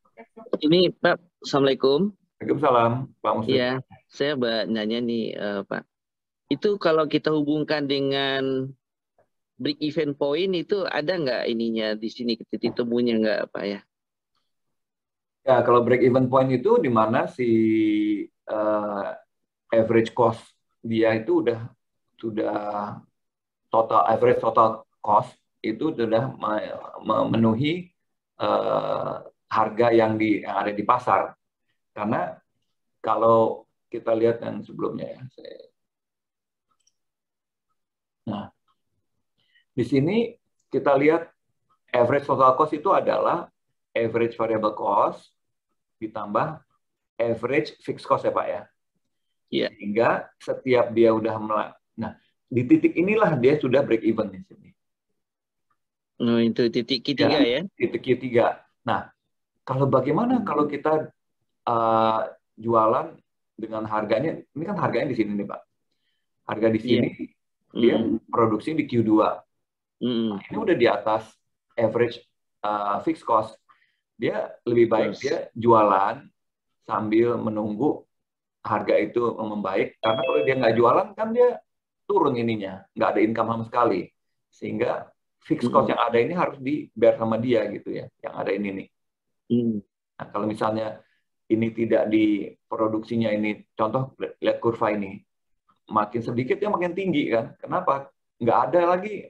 Ini Pak, Assalamualaikum. Waalaikumsalam, Pak Muslim. Iya, saya nanya nih Pak. Itu kalau kita hubungkan dengan break even point itu ada nggak ininya di sini titik temunya nggak Pak ya? Ya, kalau break even point itu di mana si average cost dia itu sudah average total cost itu sudah memenuhi harga yang ada di pasar. Karena kalau kita lihat yang sebelumnya ya, nah di sini kita lihat average total cost itu adalah average variable cost ditambah average fixed cost ya Pak ya. Iya. Sehingga setiap dia udah nah di titik inilah dia sudah break even di sini. Oh, itu titik Q3 ya? Titik Q3. Nah, kalau bagaimana kalau kita jualan dengan harganya, ini kan harganya di sini nih Pak. Harga di sini dia produksi di Q2. Nah, ini udah di atas average fixed cost. Dia lebih baik dia jualan sambil menunggu harga itu membaik. Karena kalau dia nggak jualan kan dia turun ininya, nggak ada income sama sekali. Sehingga fixed cost yang ada ini harus dibayar sama dia gitu ya, yang ada ini nih. Nah, kalau misalnya ini tidak diproduksinya ini, contoh lihat kurva ini, makin sedikit ya makin tinggi kan? Kenapa? Nggak ada lagi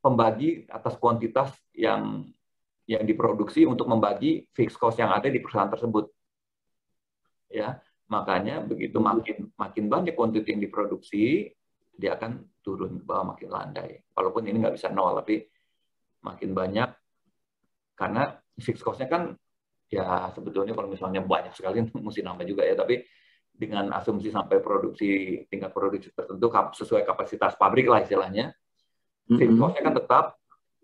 pembagi atas kuantitas yang diproduksi untuk membagi fixed cost yang ada di perusahaan tersebut. Ya, makanya begitu makin banyak quantity yang diproduksi, dia akan turun ke bawah makin landai. Walaupun ini nggak bisa nol, tapi makin banyak karena fixed cost-nya kan ya sebetulnya kalau misalnya banyak sekali mesti nambah juga ya, tapi dengan asumsi sampai tingkat produksi tertentu sesuai kapasitas pabrik lah istilahnya, fixed cost-nya kan tetap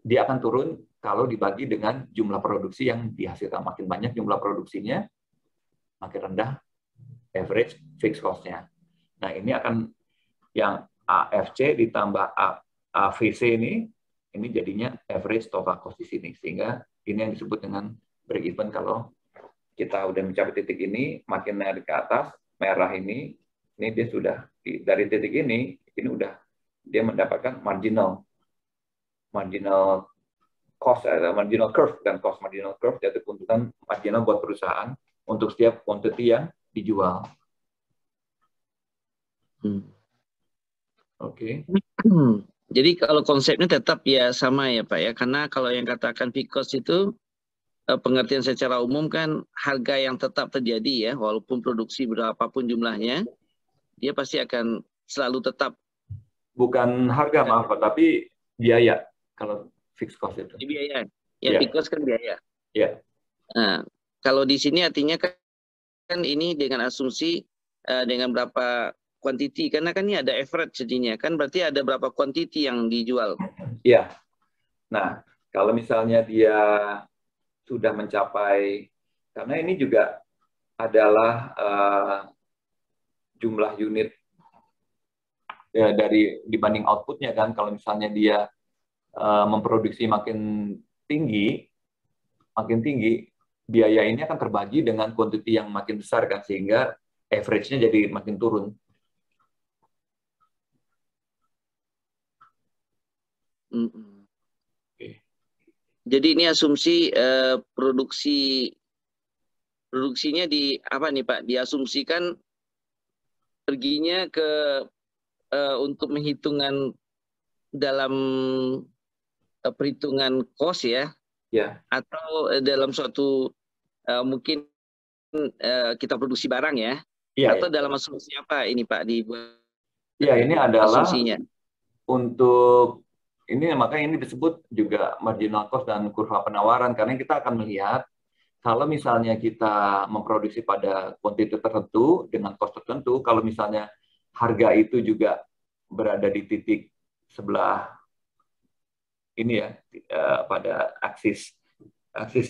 dia akan turun kalau dibagi dengan jumlah produksi yang dihasilkan. Makin banyak jumlah produksinya, makin rendah average fixed cost-nya. Nah, ini akan yang AFC ditambah AVC ini jadinya average total cost di sini. Sehingga ini yang disebut dengan break even kalau kita udah mencapai titik ini, makin naik ke atas, merah ini dia sudah dari titik ini udah dia mendapatkan marginal cost, marginal curve dan cost marginal curve, yaitu keuntungan marginal buat perusahaan untuk setiap quantity yang dijual. Oke. Jadi kalau konsepnya tetap ya sama ya Pak ya, karena kalau yang katakan fixed cost itu pengertian secara umum kan harga yang tetap terjadi ya, walaupun produksi berapapun jumlahnya, dia pasti akan selalu tetap. Bukan harga maaf Pak, tapi biaya kalau fixed cost itu. Di biaya. Ya, fixed cost kan biaya. Ya. Nah, kalau di sini artinya kan ini dengan asumsi dengan berapa quantity, karena kan ini ada average jadinya, kan berarti ada berapa quantity yang dijual. Iya. Nah, kalau misalnya dia sudah mencapai, karena ini juga adalah jumlah unit ya, dari dibanding outputnya kan. Kalau misalnya dia memproduksi makin tinggi, biaya ini akan terbagi dengan quantity yang makin besar kan, sehingga average-nya jadi makin turun. Oke. Jadi ini asumsi produksinya di apa nih Pak? Diasumsikan perginya ke untuk menghitungan dalam perhitungan cost ya, atau dalam suatu mungkin kita produksi barang ya, atau dalam asumsi apa ini Pak dibuat? Ya, ini adalah asumsinya untuk ini, makanya ini disebut juga marginal cost dan kurva penawaran, karena kita akan melihat kalau misalnya kita memproduksi pada kuantitas tertentu dengan cost tertentu, kalau misalnya harga itu juga berada di titik sebelah ini ya, pada aksis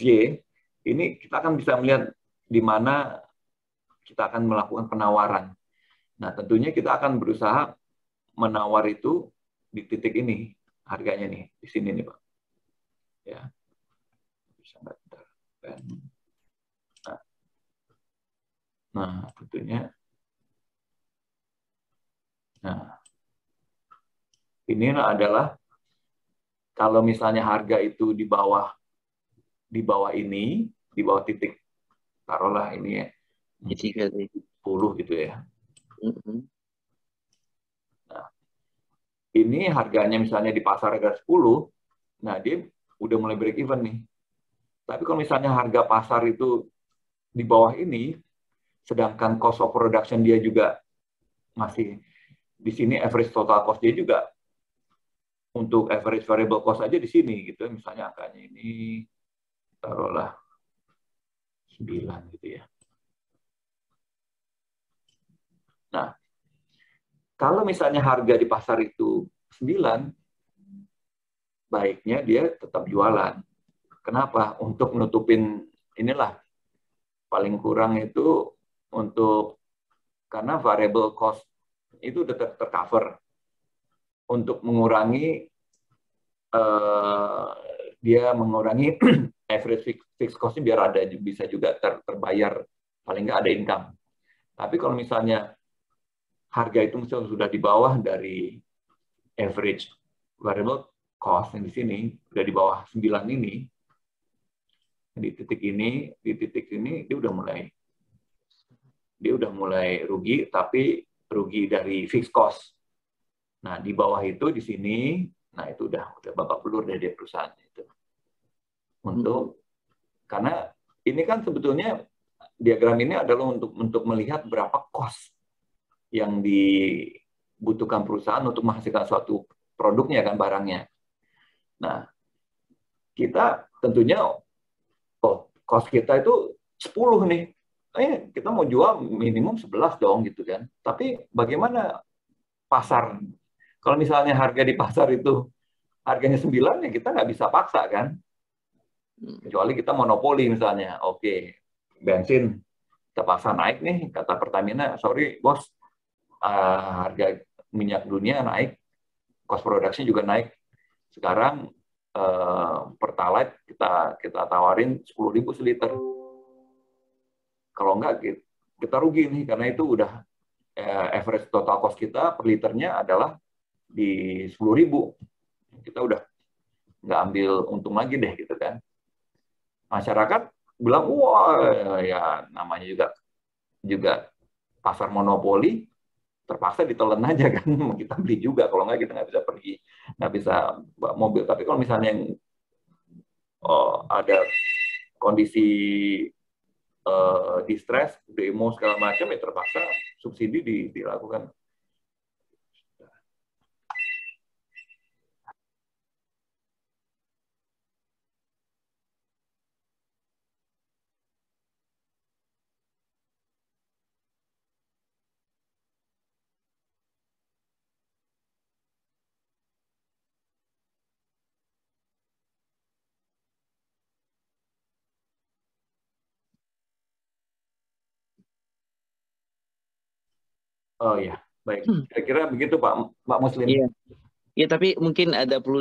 Y, ini kita akan bisa melihat di mana kita akan melakukan penawaran. Nah, tentunya kita akan berusaha menawar itu di titik ini, harganya nih, di sini nih, Pak. Ya. Bisa bentar. Nah, tentunya. Nah, ini adalah kalau misalnya harga itu di bawah ini, di bawah titik, taruhlah ini ya, 10 gitu ya. Nah, ini harganya misalnya di pasar harga 10, nah dia udah mulai break even nih. Tapi kalau misalnya harga pasar itu di bawah ini, sedangkan cost of production dia juga masih di sini, average total cost dia juga untuk average variable cost aja di sini gitu. Misalnya angkanya ini taruhlah 9 gitu ya. Nah, kalau misalnya harga di pasar itu 9, baiknya dia tetap jualan. Kenapa? Untuk menutupin inilah, paling kurang itu untuk, karena variable cost itu udah tercover, untuk mengurangi dia mengurangi average fixed cost-nya biar ada bisa juga terbayar, paling nggak ada income. Tapi kalau misalnya harga itu misalnya sudah di bawah dari average variable cost yang di sini, udah di bawah 9 ini, di titik ini dia udah mulai rugi, tapi rugi dari fixed cost. Nah, di bawah itu di sini, nah itu udah babak belur dari perusahaan itu. Karena ini kan sebetulnya diagram ini adalah untuk melihat berapa cost yang dibutuhkan perusahaan untuk menghasilkan suatu produknya kan, barangnya. Nah, kita tentunya cost kita itu 10 nih. Kita mau jual minimum 11 dong gitu kan. Tapi bagaimana pasar? Kalau misalnya harga di pasar itu harganya 9, ya kita nggak bisa paksa kan. Kecuali kita monopoli misalnya. Oke, bensin kita paksa naik nih, kata Pertamina, sorry bos, harga minyak dunia naik, cost production juga naik. Sekarang Pertalite kita tawarin 10.000 seliter. Kalau enggak kita rugi nih, karena itu udah average total cost kita per liternya adalah di 10.000. Kita udah nggak ambil untung lagi deh gitu kan. Masyarakat bilang, wah ya namanya juga pasar monopoli, terpaksa ditelan aja kan. Kita beli juga, kalau nggak kita nggak bisa pergi, nggak bisa bawa mobil. Tapi kalau misalnya yang ada kondisi distress, demo segala macam, ya terpaksa subsidi dilakukan. Oh ya, Baik, kira-kira begitu Pak Muslim. Iya. Ya, tapi mungkin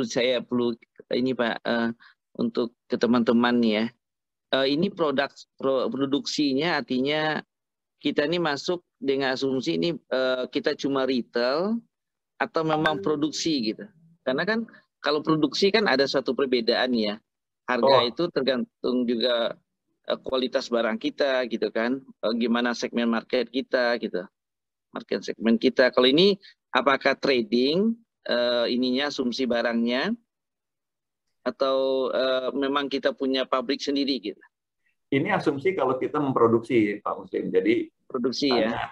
saya perlu ini Pak, untuk ke teman-teman ya. Ini produksinya artinya kita ini masuk dengan asumsi ini kita cuma retail atau memang produksi gitu. Karena kan kalau produksi kan ada suatu perbedaan ya. Harga itu tergantung juga kualitas barang kita gitu kan. Gimana segmen market kita gitu. Market segmen kita. Kalau ini apakah trading ininya asumsi barangnya atau memang kita punya pabrik sendiri gitu? Ini asumsi kalau kita memproduksi Pak Muslim. Jadi produksi ya.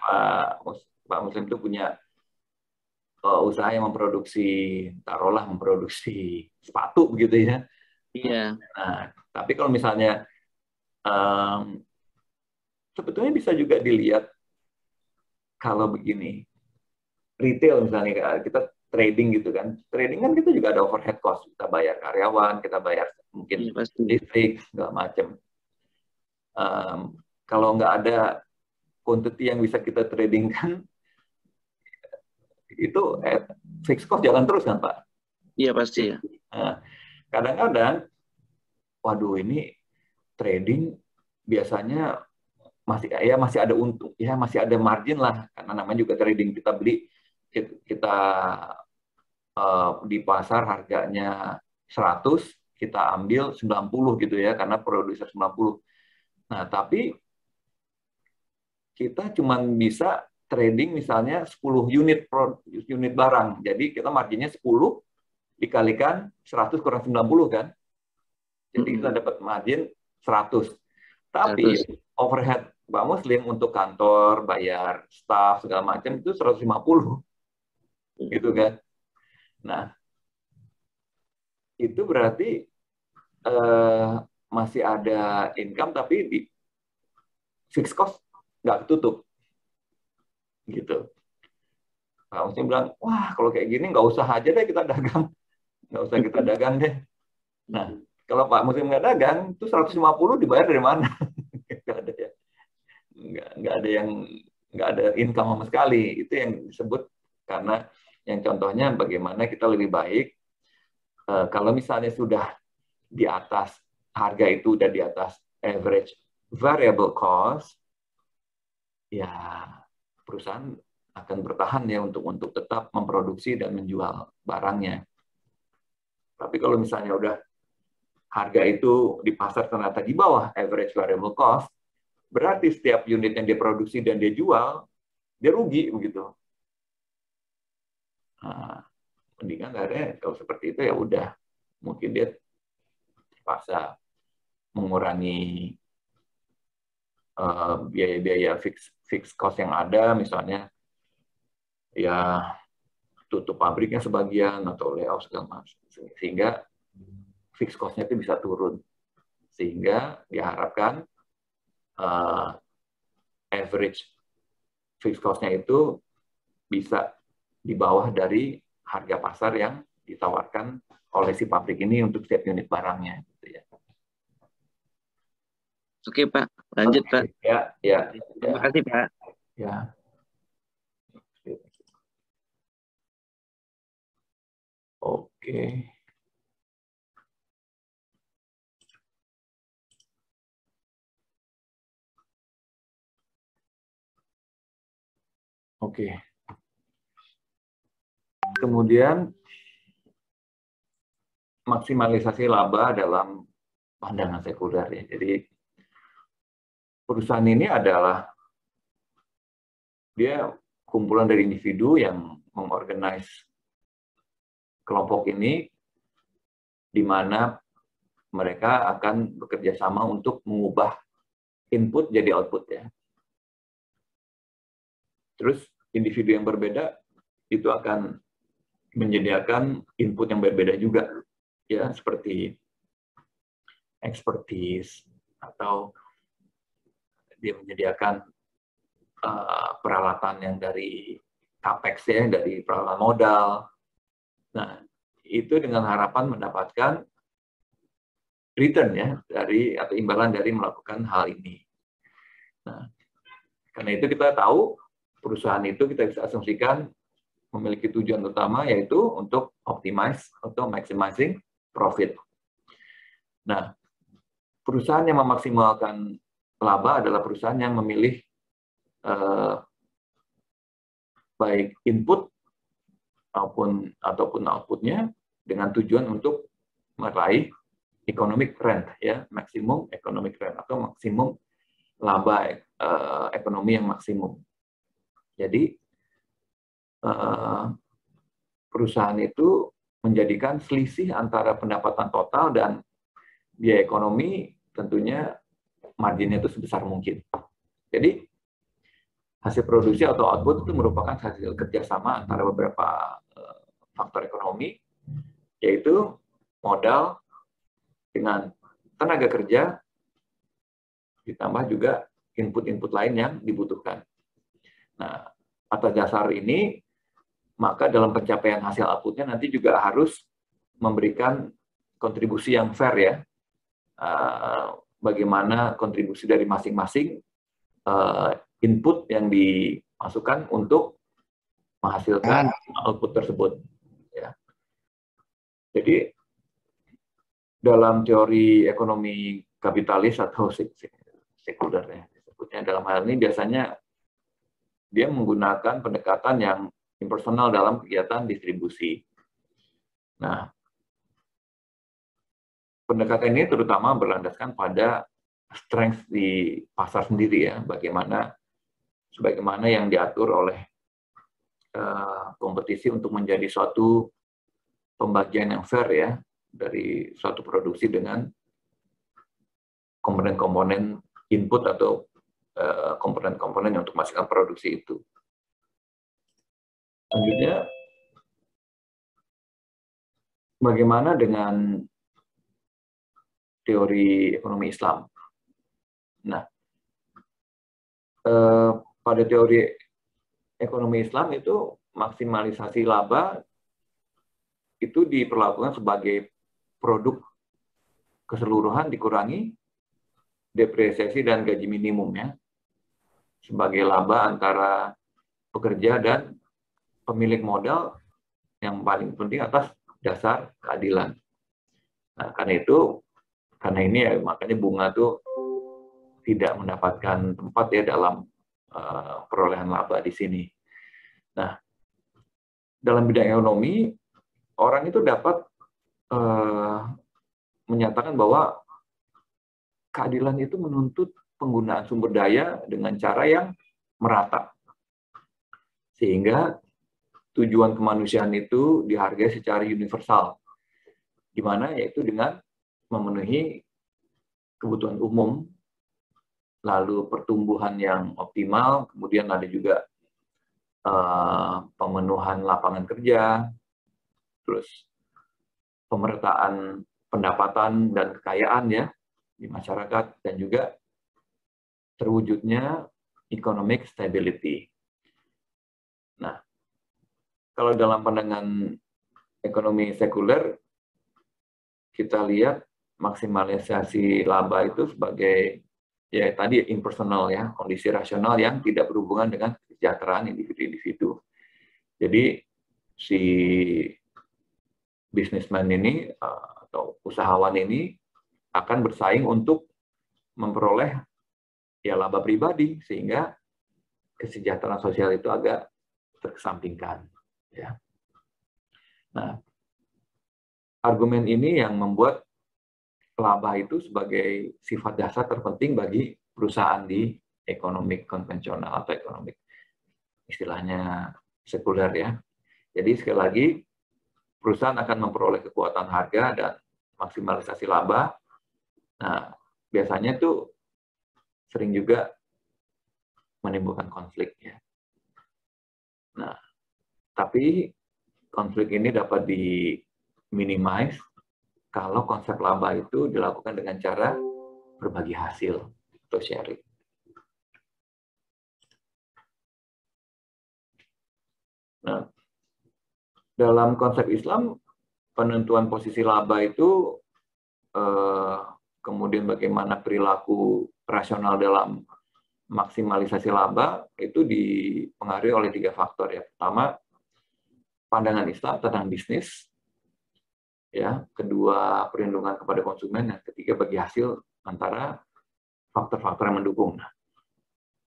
Pak Muslim itu punya usaha yang memproduksi, taruhlah memproduksi sepatu begitu ya. Iya. Nah, tapi kalau misalnya sebetulnya bisa juga dilihat kalau begini, retail misalnya kita trading gitu kan. Trading kan kita juga ada overhead cost. Kita bayar karyawan, kita bayar mungkin listrik, segala macam. Kalau nggak ada quantity yang bisa kita tradingkan, itu fixed cost jalan terus kan Pak? Iya pasti ya. Kadang-kadang, waduh ini trading biasanya masih ada untung, ya masih ada margin lah, karena namanya juga trading, kita beli kita di pasar harganya 100, kita ambil 90 gitu ya, karena produser 90. Nah, tapi kita cuma bisa trading misalnya 10 unit barang. Jadi kita marginnya 10 dikalikan 100 kurang 90 kan. Jadi kita dapat margin 100. Tapi overhead Pak Muslim untuk kantor, bayar staff segala macam itu 150. Gitu kan. Nah, itu berarti masih ada income tapi di fixed cost nggak ketutup. Gitu. Pak Muslim bilang, wah kalau kayak gini nggak usah aja deh kita dagang. Nggak usah kita dagang deh. Nah, kalau Pak Muslim nggak dagang, itu 150 dibayar dari mana? Nggak ada ya. Nggak ada income sama sekali. Itu yang disebut karena yang contohnya bagaimana kita lebih baik kalau misalnya sudah di atas harga itu udah di atas average variable cost, ya perusahaan akan bertahan ya untuk tetap memproduksi dan menjual barangnya. Tapi kalau misalnya udah harga itu di pasar ternyata di bawah average variable cost, berarti setiap unit yang dia produksi dan dia jual, dia rugi begitu. Nah, mendingan ada kalau seperti itu ya udah, mungkin dia terpaksa mengurangi biaya-biaya fixed cost yang ada, misalnya ya tutup pabriknya sebagian atau layoff segala macam, sehingga fixed cost-nya itu bisa turun, sehingga diharapkan average fixed cost-nya itu bisa di bawah dari harga pasar yang ditawarkan oleh si pabrik ini untuk setiap unit barangnya. Gitu ya. Oke Pak, lanjut Pak. Ya. Terima kasih Pak. Ya. Oke. Oke. Kemudian maksimalisasi laba dalam pandangan sekunder ya. Jadi perusahaan ini adalah dia kumpulan dari individu yang mengorganize kelompok ini, di mana mereka akan bekerja sama untuk mengubah input jadi output ya. Terus individu yang berbeda itu akan menyediakan input yang berbeda juga, ya seperti expertise atau dia menyediakan peralatan yang dari capex ya, dari peralatan modal. Nah, itu dengan harapan mendapatkan return ya dari atau imbalan dari melakukan hal ini. Nah, karena itu kita tahu perusahaan itu kita bisa asumsikan memiliki tujuan utama yaitu untuk optimize atau maximizing profit. Nah, perusahaan yang memaksimalkan laba adalah perusahaan yang memilih baik input ataupun outputnya dengan tujuan untuk meraih economic rent, ya, maksimum economic rent atau maksimum laba ekonomi yang maksimum. Jadi perusahaan itu menjadikan selisih antara pendapatan total dan biaya ekonomi tentunya marginnya itu sebesar mungkin. Jadi hasil produksi atau output itu merupakan hasil kerjasama antara beberapa faktor ekonomi, yaitu modal dengan tenaga kerja, ditambah juga input-input lain yang dibutuhkan. Nah, atas dasar ini, maka dalam pencapaian hasil outputnya nanti juga harus memberikan kontribusi yang fair, ya. Bagaimana kontribusi dari masing-masing input yang dimasukkan untuk menghasilkan output tersebut. Ya. Jadi dalam teori ekonomi kapitalis atau sekuler, ya, disebutnya dalam hal ini biasanya dia menggunakan pendekatan yang impersonal dalam kegiatan distribusi. Nah, pendekatan ini terutama berlandaskan pada strength di pasar sendiri, ya, sebagaimana yang diatur oleh kompetisi untuk menjadi suatu pembagian yang fair, ya, dari suatu produksi dengan komponen-komponen input atau komponen-komponen yang untuk menghasilkan produksi itu. Selanjutnya, bagaimana dengan teori ekonomi Islam? Nah, pada teori ekonomi Islam itu maksimalisasi laba itu diperlakukan sebagai produk keseluruhan dikurangi depresiasi dan gaji minimum, ya, sebagai laba antara pekerja dan pemilik modal yang paling penting atas dasar keadilan. Nah, karena ini ya, makanya bunga tuh tidak mendapatkan tempat, ya, dalam perolehan laba di sini. Nah, dalam bidang ekonomi, orang itu dapat menyatakan bahwa keadilan itu menuntut penggunaan sumber daya dengan cara yang merata. Sehingga tujuan kemanusiaan itu dihargai secara universal. Di mana yaitu dengan memenuhi kebutuhan umum, lalu pertumbuhan yang optimal, kemudian ada juga pemenuhan lapangan kerja, terus pemerataan pendapatan dan kekayaan, ya, di masyarakat, dan juga terwujudnya economic stability. Nah, kalau dalam pandangan ekonomi sekuler, kita lihat maksimalisasi laba itu sebagai, ya, tadi impersonal, ya, kondisi rasional yang tidak berhubungan dengan kesejahteraan individu-individu. Jadi si bisnismen ini atau usahawan ini akan bersaing untuk memperoleh, ya, laba pribadi, sehingga kesejahteraan sosial itu agak terkesampingkan, ya. Nah, argumen ini yang membuat laba itu sebagai sifat dasar terpenting bagi perusahaan di ekonomi konvensional atau ekonomi istilahnya sekuler, ya. Jadi sekali lagi, perusahaan akan memperoleh kekuatan harga dan maksimalisasi laba. Nah, biasanya tuh sering juga menimbulkan konflik, ya. Nah, tapi konflik ini dapat di-minimize kalau konsep laba itu dilakukan dengan cara berbagi hasil atau sharing. Nah, dalam konsep Islam, penentuan posisi laba itu kemudian bagaimana perilaku rasional dalam maksimalisasi laba itu dipengaruhi oleh 3 faktor ya. Pertama, pandangan Islam tentang bisnis, ya. Kedua, perlindungan kepada konsumen, dan ketiga, bagi hasil antara faktor-faktor yang mendukung. Nah,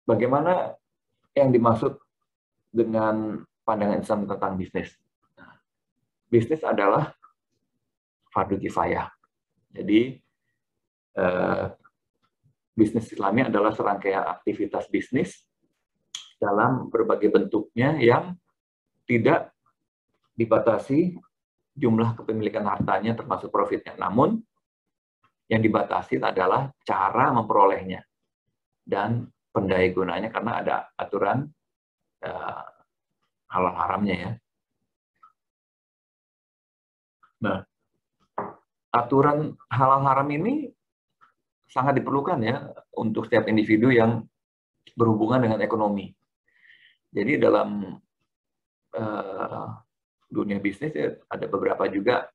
bagaimana yang dimaksud dengan pandangan Islam tentang bisnis? Nah, bisnis adalah fardu kifayah. Jadi bisnis Islami adalah serangkaian aktivitas bisnis dalam berbagai bentuknya yang tidak dibatasi jumlah kepemilikan hartanya termasuk profitnya. Namun yang dibatasi adalah cara memperolehnya dan pendaya gunanya, karena ada aturan halal haramnya ya. Nah, aturan halal haram ini sangat diperlukan ya untuk setiap individu yang berhubungan dengan ekonomi. Jadi dalam dunia bisnis ya, ada beberapa juga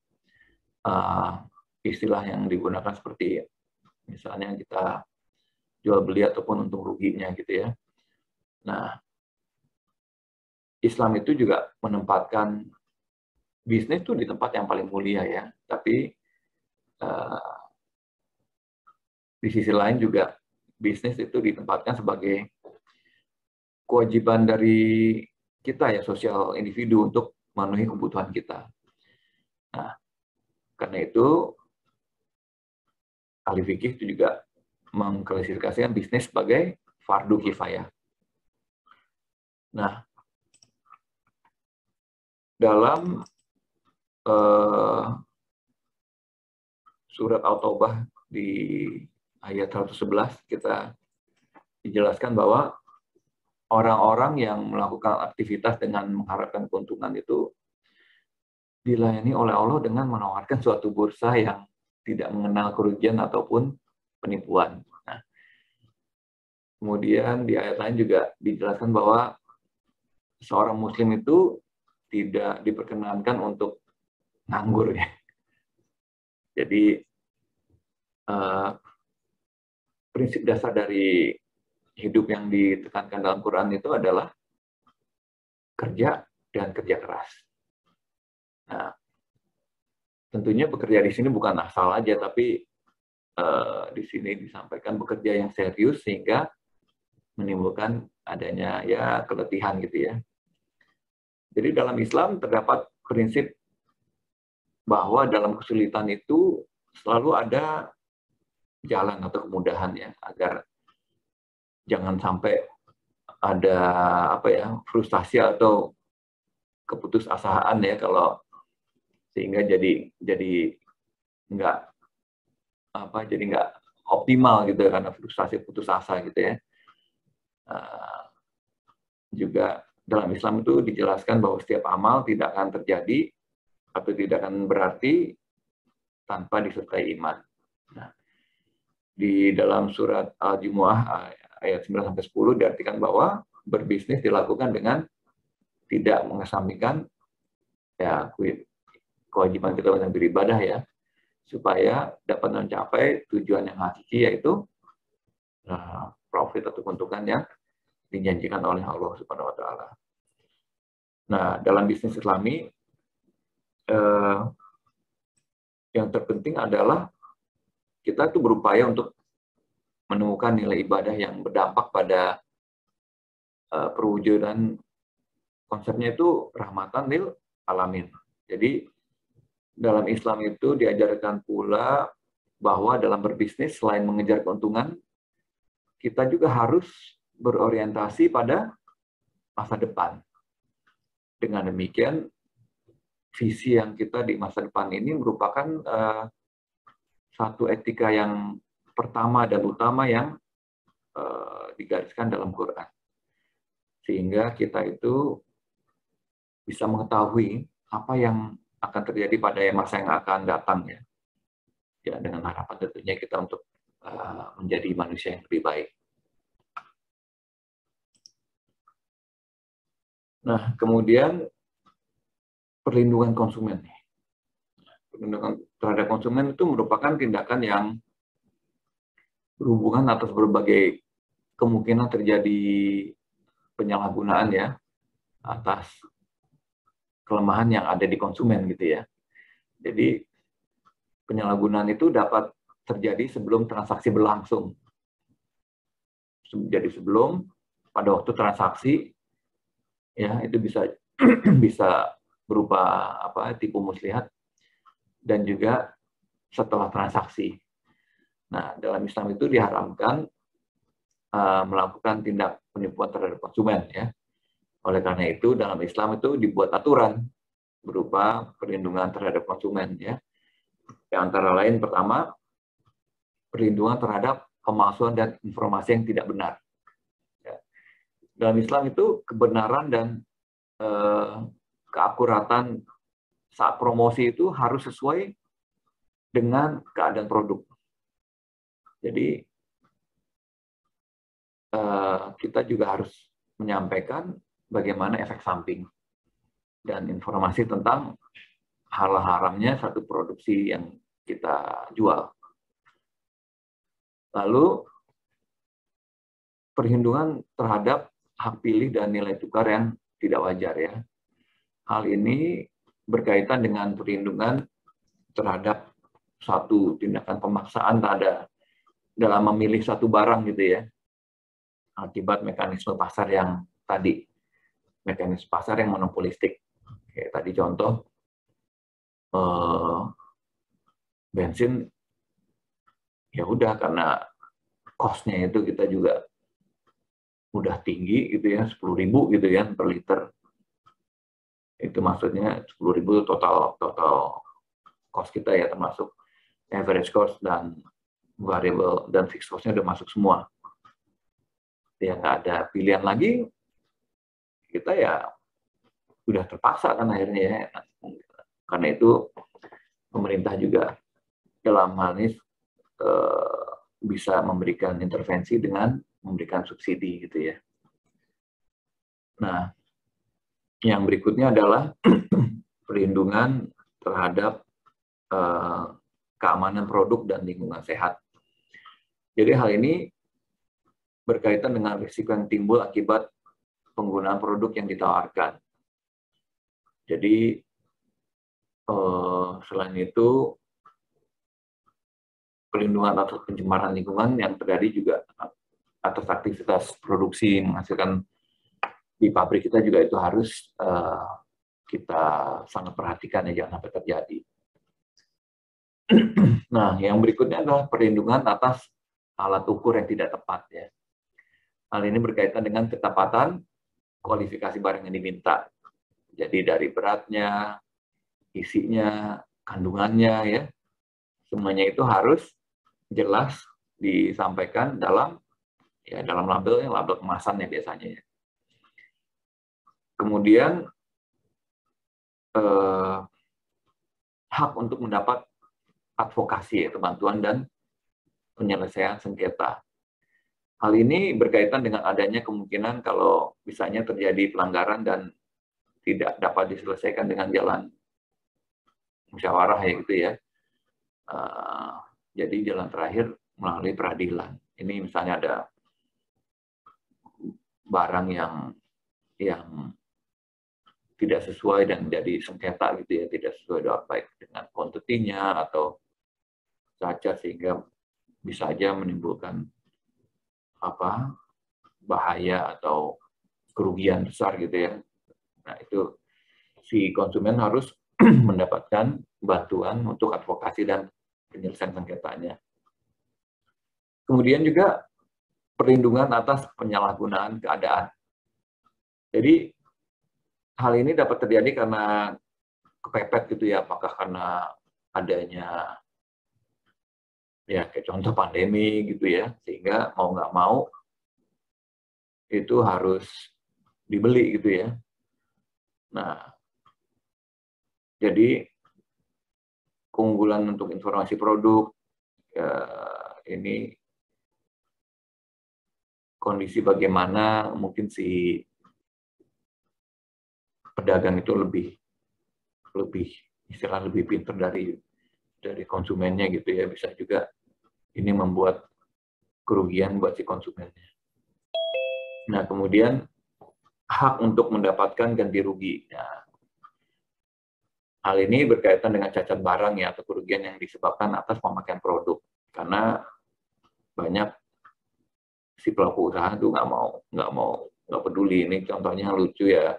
istilah yang digunakan seperti misalnya kita jual beli ataupun untung ruginya gitu ya. Nah, Islam itu juga menempatkan bisnis itu di tempat yang paling mulia ya, tapi di sisi lain juga bisnis itu ditempatkan sebagai kewajiban dari kita ya, sosial individu, untuk memenuhi kebutuhan kita. Nah, karena itu ahli fikih itu juga mengklasifikasikan bisnis sebagai fardu kifayah. Nah, dalam surat At-Taubah di ayat 111 kita dijelaskan bahwa orang-orang yang melakukan aktivitas dengan mengharapkan keuntungan itu dilayani oleh Allah dengan menawarkan suatu bursa yang tidak mengenal kerugian ataupun penipuan. Nah, kemudian di ayat lain juga dijelaskan bahwa seorang muslim itu tidak diperkenankan untuk nganggur ya. Jadi prinsip dasar dari hidup yang ditekankan dalam Quran itu adalah kerja dan kerja keras. Nah, tentunya bekerja di sini bukan asal aja, tapi di sini disampaikan bekerja yang serius sehingga menimbulkan adanya ya keletihan gitu ya. Jadi dalam Islam terdapat prinsip bahwa dalam kesulitan itu selalu ada jalan atau kemudahan ya, agar jangan sampai ada frustasi atau keputusasaan ya, kalau sehingga jadi nggak optimal gitu karena frustasi putus asa gitu ya. Juga dalam Islam itu dijelaskan bahwa setiap amal tidak akan terjadi atau tidak akan berarti tanpa disertai iman. Nah, di dalam surat Al-Jumu'ah ayat 9-10 diartikan bahwa berbisnis dilakukan dengan tidak mengesampingkan ya kewajiban kita untuk beribadah ya, supaya dapat mencapai tujuan yang hakiki, yaitu profit atau keuntungan yang dijanjikan oleh Allah Subhanahu wa taala. Nah, dalam bisnis Islami yang terpenting adalah kita itu berupaya untuk menemukan nilai ibadah yang berdampak pada perwujudan konsepnya itu rahmatan lil alamin. Jadi dalam Islam itu diajarkan pula bahwa dalam berbisnis selain mengejar keuntungan, kita juga harus berorientasi pada masa depan. Dengan demikian, visi yang kita di masa depan ini merupakan satu etika yang pertama dan utama yang digariskan dalam Quran. Sehingga kita itu bisa mengetahui apa yang akan terjadi pada masa yang akan datang ya. Ya, dengan harapan tentunya kita untuk menjadi manusia yang lebih baik. Nah, kemudian perlindungan konsumen. Perlindungan terhadap konsumen itu merupakan tindakan yang berhubungan atas berbagai kemungkinan terjadi penyalahgunaan ya atas kelemahan yang ada di konsumen gitu ya. Jadi penyalahgunaan itu dapat terjadi sebelum transaksi berlangsung. Jadi sebelum, pada waktu transaksi ya itu bisa bisa berupa tipu muslihat, dan juga setelah transaksi. Nah, dalam Islam itu diharamkan melakukan tindak penipuan terhadap konsumen ya. Oleh karena itu dalam Islam itu dibuat aturan berupa perlindungan terhadap konsumen ya. Yang antara lain pertama, perlindungan terhadap pemalsuan dan informasi yang tidak benar. Ya. Dalam Islam itu kebenaran dan keakuratan saat promosi itu harus sesuai dengan keadaan produk. Jadi kita juga harus menyampaikan bagaimana efek samping dan informasi tentang hal haramnya satu produksi yang kita jual. Lalu perlindungan terhadap hak pilih dan nilai tukar yang tidak wajar ya. Hal ini berkaitan dengan perlindungan terhadap suatu tindakan pemaksaan dalam memilih satu barang gitu ya, akibat mekanisme pasar yang tadi, mekanisme pasar yang monopolistik. Kayak tadi contoh, bensin ya udah karena cost-nya itu kita juga udah tinggi gitu ya, 10.000 gitu ya per liter. Itu maksudnya 10.000 total cost kita ya, termasuk average cost dan variable dan fixed cost-nya udah masuk semua. Ya nggak ada pilihan lagi, kita ya udah terpaksa kan akhirnya ya. Karena itu pemerintah juga dalam hal ini bisa memberikan intervensi dengan memberikan subsidi gitu ya. Nah, yang berikutnya adalah perlindungan terhadap keamanan produk dan lingkungan sehat. Jadi hal ini berkaitan dengan risiko yang timbul akibat penggunaan produk yang ditawarkan. Jadi selain itu, perlindungan atas pencemaran lingkungan yang terjadi juga atas aktivitas produksi menghasilkan di pabrik kita juga itu harus kita sangat perhatikan ya, jangan sampai terjadi. Nah, yang berikutnya adalah perlindungan atas alat ukur yang tidak tepat ya. Hal ini berkaitan dengan ketepatan kualifikasi barang yang diminta. Jadi dari beratnya, isinya, kandungannya ya, semuanya itu harus jelas disampaikan dalam labelnya, label kemasannya biasanya. Kemudian hak untuk mendapat advokasi, yaitu bantuan dan penyelesaian sengketa. Hal ini berkaitan dengan adanya kemungkinan kalau misalnya terjadi pelanggaran dan tidak dapat diselesaikan dengan jalan musyawarah ya gitu ya. Jadi jalan terakhir melalui peradilan. Ini misalnya ada barang yang tidak sesuai dan jadi sengketa gitu ya, tidak sesuai baik dengan kuantitinya atau cacat sehingga bisa aja menimbulkan bahaya atau kerugian besar gitu ya. Nah, itu si konsumen harus mendapatkan bantuan untuk advokasi dan penyelesaian sengketanya. Kemudian juga perlindungan atas penyalahgunaan keadaan. Jadi hal ini dapat terjadi karena kepepet gitu ya, apakah karena adanya ya kayak contoh pandemi gitu ya, sehingga mau nggak mau itu harus dibeli gitu ya. Nah, jadi keunggulan untuk informasi produk ya, ini kondisi bagaimana mungkin si pedagang itu lebih istilah lebih pintar dari konsumennya gitu ya, bisa juga ini membuat kerugian buat si konsumennya. Nah, kemudian hak untuk mendapatkan ganti rugi. Nah, hal ini berkaitan dengan cacat barang ya atau kerugian yang disebabkan atas pemakaian produk. Karena banyak si pelaku usaha itu nggak peduli. Ini contohnya lucu ya,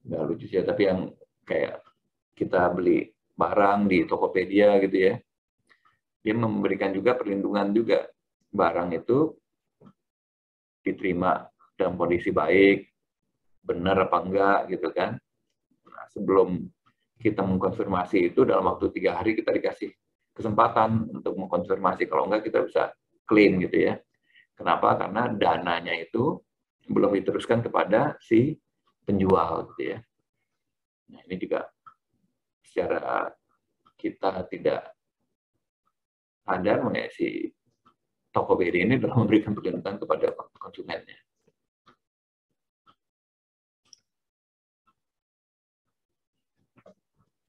nggak lucu sih, tapi yang kayak kita beli barang di Tokopedia gitu ya, dia memberikan juga perlindungan juga, barang itu diterima dalam kondisi baik, benar apa enggak gitu kan. Nah, sebelum kita mengkonfirmasi itu dalam waktu 3 hari kita dikasih kesempatan untuk mengkonfirmasi, kalau enggak kita bisa klaim gitu ya. Kenapa? Karena dananya itu belum diteruskan kepada si penjual gitu ya. Nah, ini juga secara kita tidak sadar mengenai si Tokopedia ini telah memberikan perlindungan kepada konsumennya.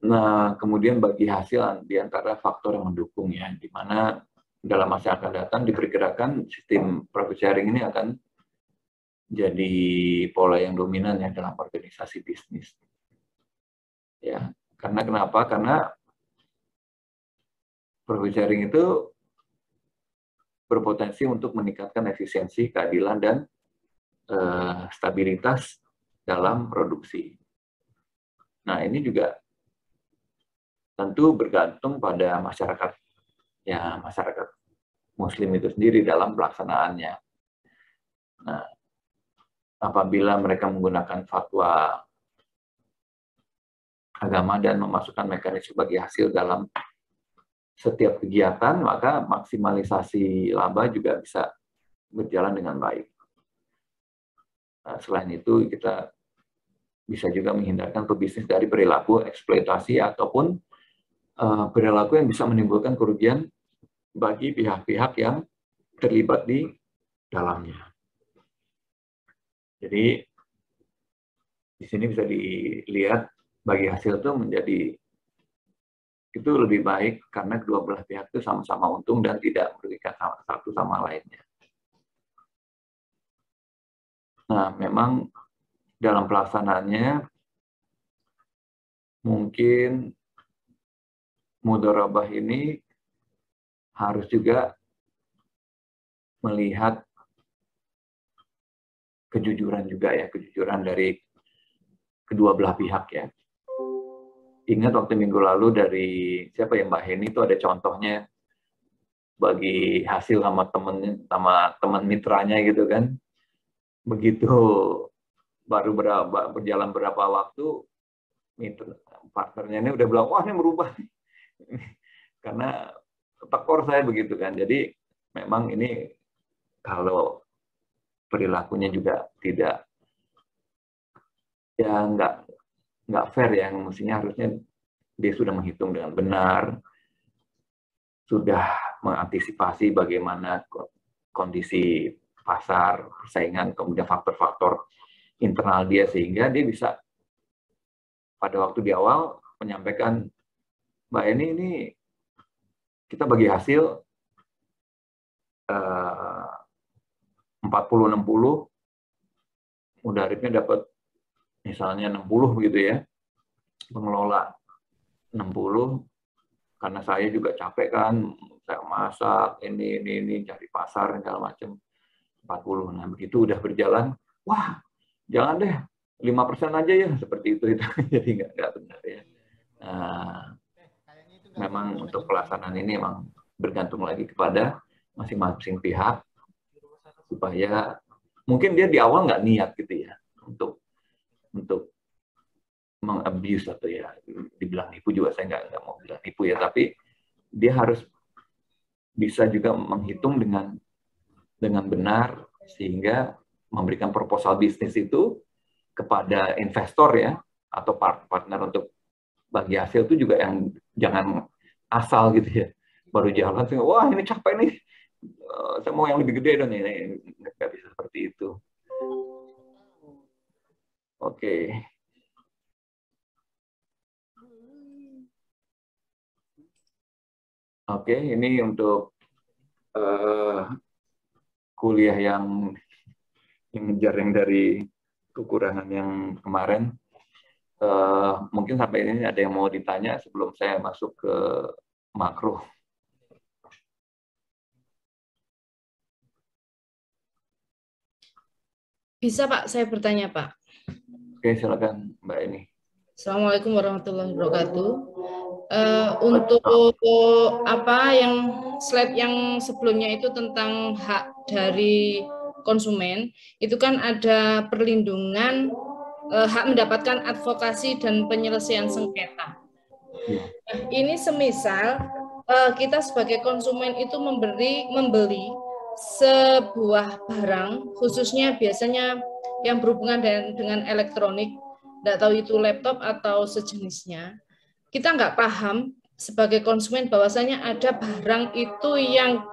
Nah, kemudian bagi hasil di antara faktor yang mendukung ya, di mana dalam masa akan datang diperkirakan sistem profit sharing ini akan jadi pola yang dominan ya dalam organisasi bisnis. Ya, karena kenapa? Karena profit sharing itu berpotensi untuk meningkatkan efisiensi, keadilan, dan stabilitas dalam produksi. Nah, ini juga tentu bergantung pada masyarakat, ya masyarakat Muslim itu sendiri dalam pelaksanaannya. Nah, apabila mereka menggunakan fatwa agama dan memasukkan mekanisme bagi hasil dalam setiap kegiatan, maka maksimalisasi laba juga bisa berjalan dengan baik. Nah, selain itu, kita bisa juga menghindarkan pebisnis dari perilaku eksploitasi ataupun perilaku yang bisa menimbulkan kerugian bagi pihak-pihak yang terlibat di dalamnya. Jadi, di sini bisa dilihat bagi hasil itu menjadi itu lebih baik karena kedua belah pihak itu sama-sama untung dan tidak merugikan satu sama lainnya. Nah, memang dalam pelaksanaannya mungkin mudharabah ini harus juga melihat kejujuran juga ya, kejujuran dari kedua belah pihak ya. Ingat waktu minggu lalu dari siapa ya, Mbak Heni itu ada contohnya bagi hasil sama teman mitranya gitu kan. Begitu baru berjalan berapa waktu, partnernya ini udah bilang, wah ini merubah. Karena tekor saya begitu kan. Jadi memang ini kalau perilakunya juga tidak, ya nggak fair ya, mestinya harusnya dia sudah menghitung dengan benar, sudah mengantisipasi bagaimana kondisi pasar, persaingan, kemudian faktor-faktor internal dia, sehingga dia bisa pada waktu di awal menyampaikan, Mbak ini kita bagi hasil 40-60, mudaritnya dapat misalnya 60 begitu ya, pengelola 60, karena saya juga capek kan, saya masak, ini cari pasar, segala macam, 40. Nah, begitu udah berjalan, wah, jangan deh, 5% aja ya, seperti itu. Jadi nggak benar ya. Nah, memang untuk pelaksanaan ini memang bergantung lagi kepada masing-masing pihak, supaya mungkin dia di awal nggak niat gitu ya, untuk mengabuse atau ya, dibilang nipu juga saya nggak mau bilang nipu ya, tapi dia harus bisa juga menghitung dengan benar, sehingga memberikan proposal bisnis itu kepada investor ya, atau partner untuk bagi hasil itu juga yang jangan asal gitu ya, baru jalan, wah ini capek nih, saya mau yang lebih gede dong, ini nggak bisa seperti itu. Oke. Oke, ini untuk kuliah yang yang ngejar yang dari kekurangan yang kemarin. Mungkin sampai ini ada yang mau ditanya sebelum saya masuk ke makro. Bisa Pak, saya bertanya Pak. Oke, silakan Mbak ini. Assalamualaikum warahmatullahi wabarakatuh. Untuk apa yang slide yang sebelumnya itu tentang hak dari konsumen, itu kan ada perlindungan hak mendapatkan advokasi dan penyelesaian sengketa. Nah, ini semisal kita sebagai konsumen itu membeli sebuah barang, khususnya biasanya yang berhubungan dengan elektronik, tidak tahu itu laptop atau sejenisnya, kita nggak paham sebagai konsumen bahwasanya ada barang itu yang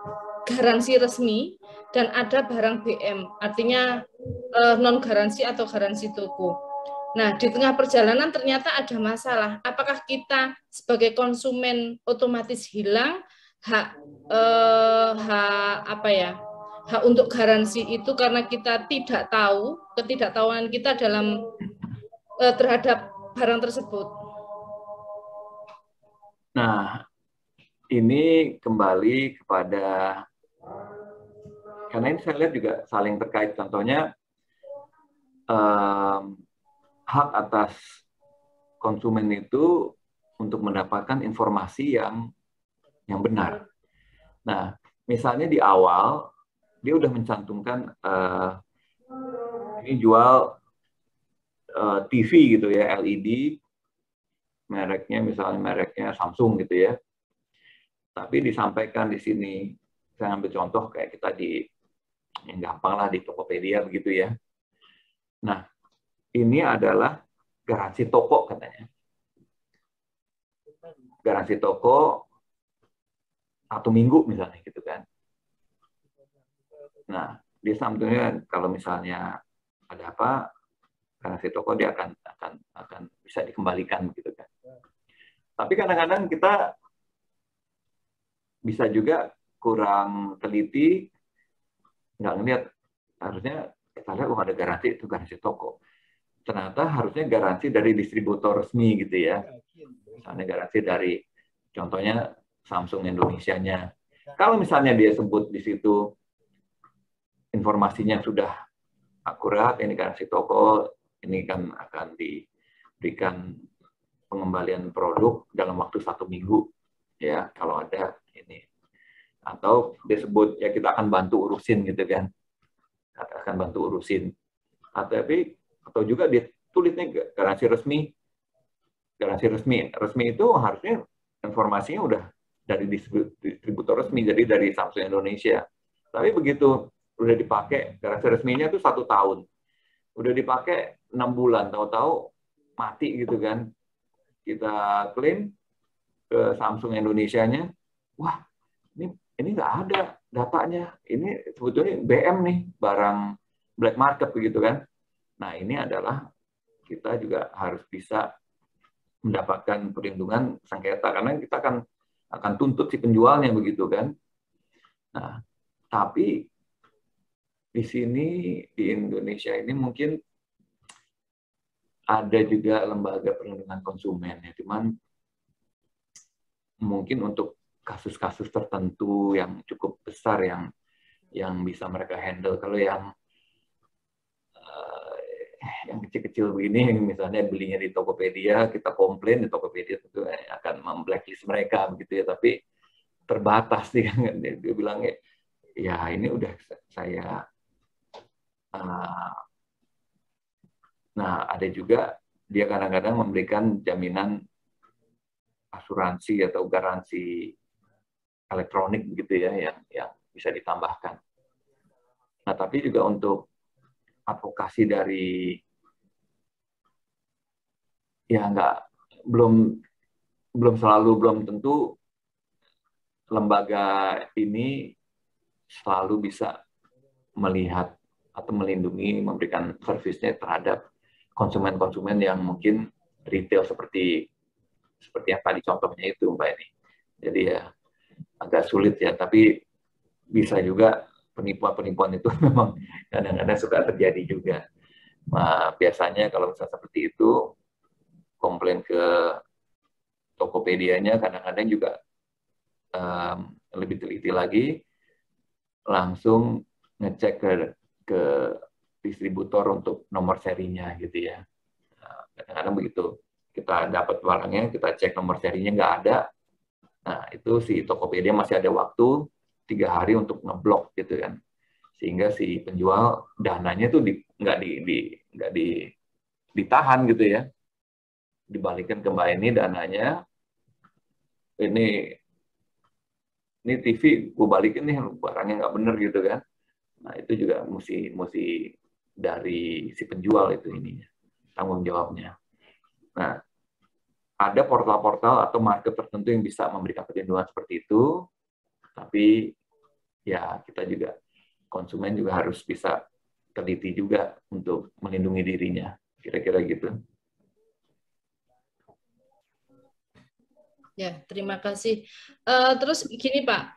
garansi resmi dan ada barang BM, artinya non garansi atau garansi toko. Nah, di tengah perjalanan ternyata ada masalah. Apakah kita sebagai konsumen otomatis hilang hak hak untuk garansi itu karena kita tidak tahu, ketidaktahuan kita dalam terhadap barang tersebut. Nah, ini kembali kepada, karena ini saya lihat juga saling terkait. Contohnya, hak atas konsumen itu untuk mendapatkan informasi yang benar. Nah, misalnya di awal dia udah mencantumkan ini jual TV gitu ya, LED, mereknya misalnya mereknya Samsung gitu ya. Tapi disampaikan di sini, saya ambil contoh kayak kita yang gampang lah di Tokopedia begitu ya. Nah, ini adalah garansi toko katanya. Garansi toko 1 minggu misalnya gitu kan. Nah, dia sebetulnya kalau misalnya ada apa, garansi toko dia akan bisa dikembalikan gitu kan. Tapi kadang-kadang kita bisa juga kurang teliti, nggak ngeliat, harusnya kita lihat ada garansi, itu garansi toko. Ternyata harusnya garansi dari distributor resmi gitu ya. Misalnya garansi dari, contohnya Samsung Indonesia-nya. Kalau misalnya dia sebut di situ informasinya sudah akurat, ini garansi toko, ini kan akan diberikan pengembalian produk dalam waktu 1 minggu, ya kalau ada ini. Atau disebut ya kita akan bantu urusin gitu kan, akan bantu urusin. Atau juga dia tulisnya garansi resmi. Garansi resmi itu harusnya informasinya udah dari distributor resmi, jadi dari Samsung Indonesia. Tapi begitu udah dipakai, garansi resminya itu 1 tahun. Udah dipakai 6 bulan, tahu-tahu mati gitu kan. Kita klaim ke Samsung Indonesia-nya, wah ini nggak ada datanya. Ini sebetulnya BM nih, barang black market begitu kan. Nah, ini adalah kita juga harus bisa mendapatkan perlindungan sengketa karena kita akan tuntut si penjualnya begitu kan. Nah, tapi di sini di Indonesia ini mungkin ada juga lembaga perlindungan konsumen ya, cuman mungkin untuk kasus-kasus tertentu yang cukup besar yang bisa mereka handle. Kalau yang kecil-kecil begini, misalnya belinya di Tokopedia, kita komplain di Tokopedia tentu akan memblacklist mereka begitu ya, tapi terbatas nih kan. Dia bilang ya ini udah saya nah ada juga dia kadang-kadang memberikan jaminan asuransi atau garansi elektronik begitu ya yang bisa ditambahkan. Nah, tapi juga untuk advokasi dari ya belum tentu lembaga ini selalu bisa melihat atau melindungi, memberikan servisnya terhadap konsumen-konsumen yang mungkin retail seperti yang tadi contohnya itu Mbak ini. Jadi ya agak sulit ya, tapi bisa juga penipuan-penipuan itu memang kadang-kadang suka terjadi juga. Nah, biasanya kalau misalnya seperti itu, komplain ke Tokopedia-nya kadang-kadang juga lebih teliti lagi, langsung ngecek ke distributor untuk nomor serinya gitu ya. Nah, kadang-kadang begitu. Kita dapat barangnya, kita cek nomor serinya nggak ada. Nah, itu si Tokopedia masih ada waktu 3 hari untuk ngeblok gitu kan. Sehingga si penjual dananya tuh nggak ditahan gitu ya. Dibalikin ke Mbak ini dananya. Ini TV gue balikin nih, barangnya nggak bener gitu kan. Nah, itu juga mesti dari si penjual itu ininya, tanggung jawabnya. Nah, ada portal-portal atau market tertentu yang bisa memberikan perlindungan seperti itu, tapi ya kita juga, konsumen juga harus bisa teliti juga untuk melindungi dirinya, kira-kira gitu. Ya, terima kasih. Terus gini Pak,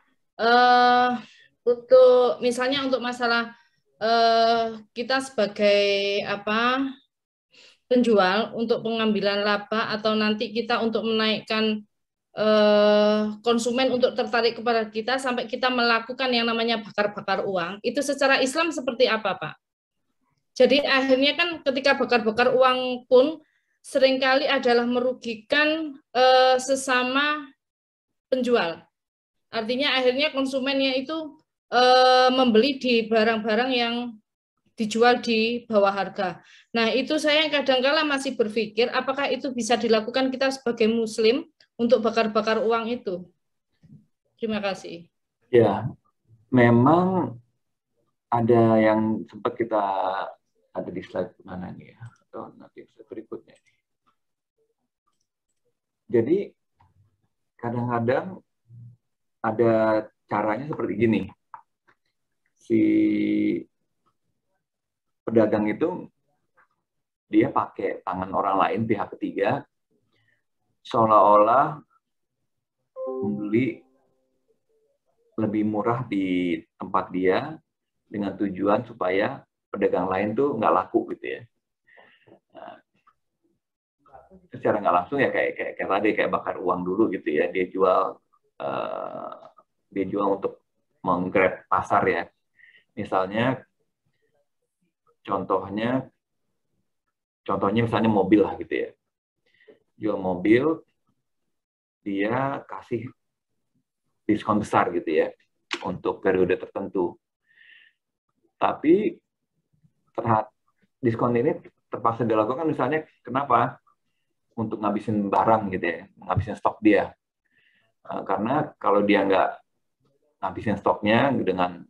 untuk misalnya untuk masalah kita sebagai penjual untuk pengambilan laba atau nanti kita untuk menaikkan konsumen untuk tertarik kepada kita sampai kita melakukan yang namanya bakar-bakar uang, itu secara Islam seperti apa Pak? Jadi akhirnya kan ketika bakar-bakar uang pun seringkali adalah merugikan sesama penjual. Artinya akhirnya konsumennya itu membeli di barang-barang yang dijual di bawah harga. Nah, itu saya kadang-kala masih berpikir apakah itu bisa dilakukan kita sebagai muslim untuk bakar-bakar uang itu. Terima kasih. Ya, memang ada yang sempat kita ada di slide mana nih ya, atau nanti slide berikutnya. Jadi kadang-kadang ada caranya seperti gini. Si pedagang itu dia pakai tangan orang lain, pihak ketiga, seolah-olah membeli lebih murah di tempat dia dengan tujuan supaya pedagang lain tuh nggak laku gitu ya. Nah, secara nggak langsung ya kayak tadi kayak bakar uang dulu gitu ya. Dia jual untuk menggrab pasar ya. Misalnya contohnya misalnya mobil lah gitu ya. Jual mobil, dia kasih diskon besar gitu ya untuk periode tertentu. Tapi diskon ini terpaksa dilakukan misalnya kenapa? Untuk ngabisin barang gitu ya, ngabisin stok dia. Karena kalau dia nggak ngabisin stoknya dengan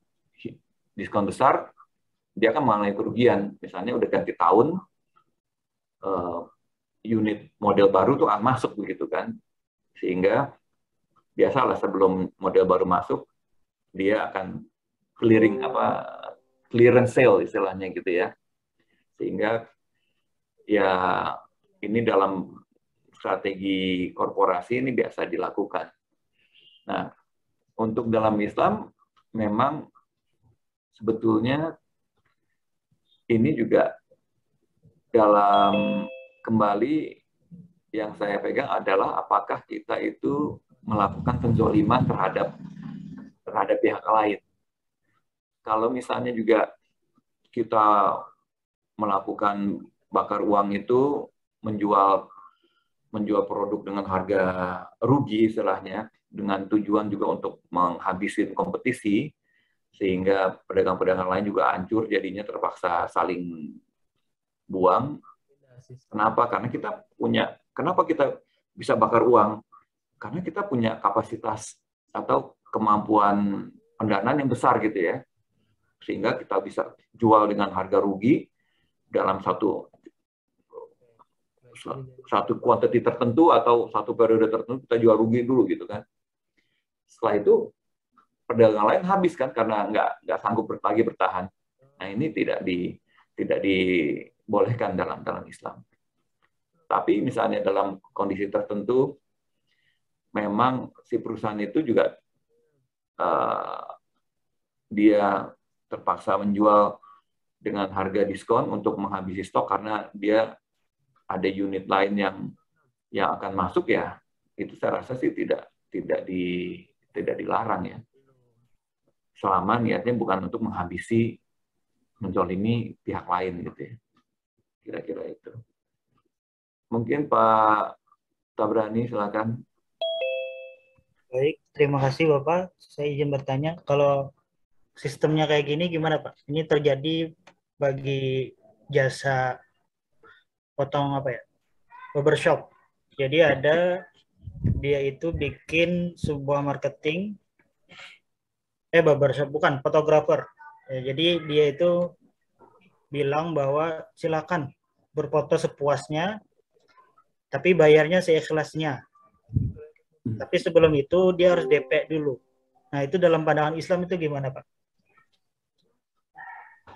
diskon besar, dia akan mengalami kerugian. Misalnya udah ganti tahun, unit model baru tuh akan masuk begitu kan. Sehingga biasalah sebelum model baru masuk, dia akan clearance sale istilahnya gitu ya. Sehingga ya ini dalam strategi korporasi ini biasa dilakukan. Nah, untuk dalam Islam memang sebetulnya ini juga dalam kembali yang saya pegang adalah apakah kita itu melakukan penzoliman terhadap pihak lain. Kalau misalnya juga kita melakukan bakar uang itu menjual produk dengan harga rugi istilahnya, dengan tujuan juga untuk menghabisi kompetisi, sehingga pedagang-pedagang lain juga hancur, jadinya terpaksa saling buang. Kenapa? Kenapa kita bisa bakar uang? Karena kita punya kapasitas atau kemampuan pendanaan yang besar gitu ya. Sehingga kita bisa jual dengan harga rugi dalam satu kuantiti tertentu atau satu periode tertentu kita jual rugi dulu gitu kan. Setelah itu pedagang lain habis kan karena nggak sanggup lagi bertahan. Nah ini tidak dibolehkan dalam Islam. Tapi misalnya dalam kondisi tertentu memang si perusahaan itu juga dia terpaksa menjual dengan harga diskon untuk menghabisi stok karena dia ada unit lain yang akan masuk, ya itu saya rasa sih tidak dilarang ya, selama niatnya bukan untuk menghabisi, menzalimi pihak lain gitu ya, kira-kira itu. Mungkin Pak Tabrani silakan. Baik, terima kasih Bapak. Saya izin bertanya, kalau sistemnya kayak gini gimana Pak? Ini terjadi bagi jasa potong barbershop. Jadi dia itu bikin sebuah marketing, barbershop bukan, fotografer. Jadi dia itu bilang bahwa silakan berfoto sepuasnya, tapi bayarnya seikhlasnya. Tapi sebelum itu dia harus DP dulu. Nah, itu dalam pandangan Islam itu gimana, Pak?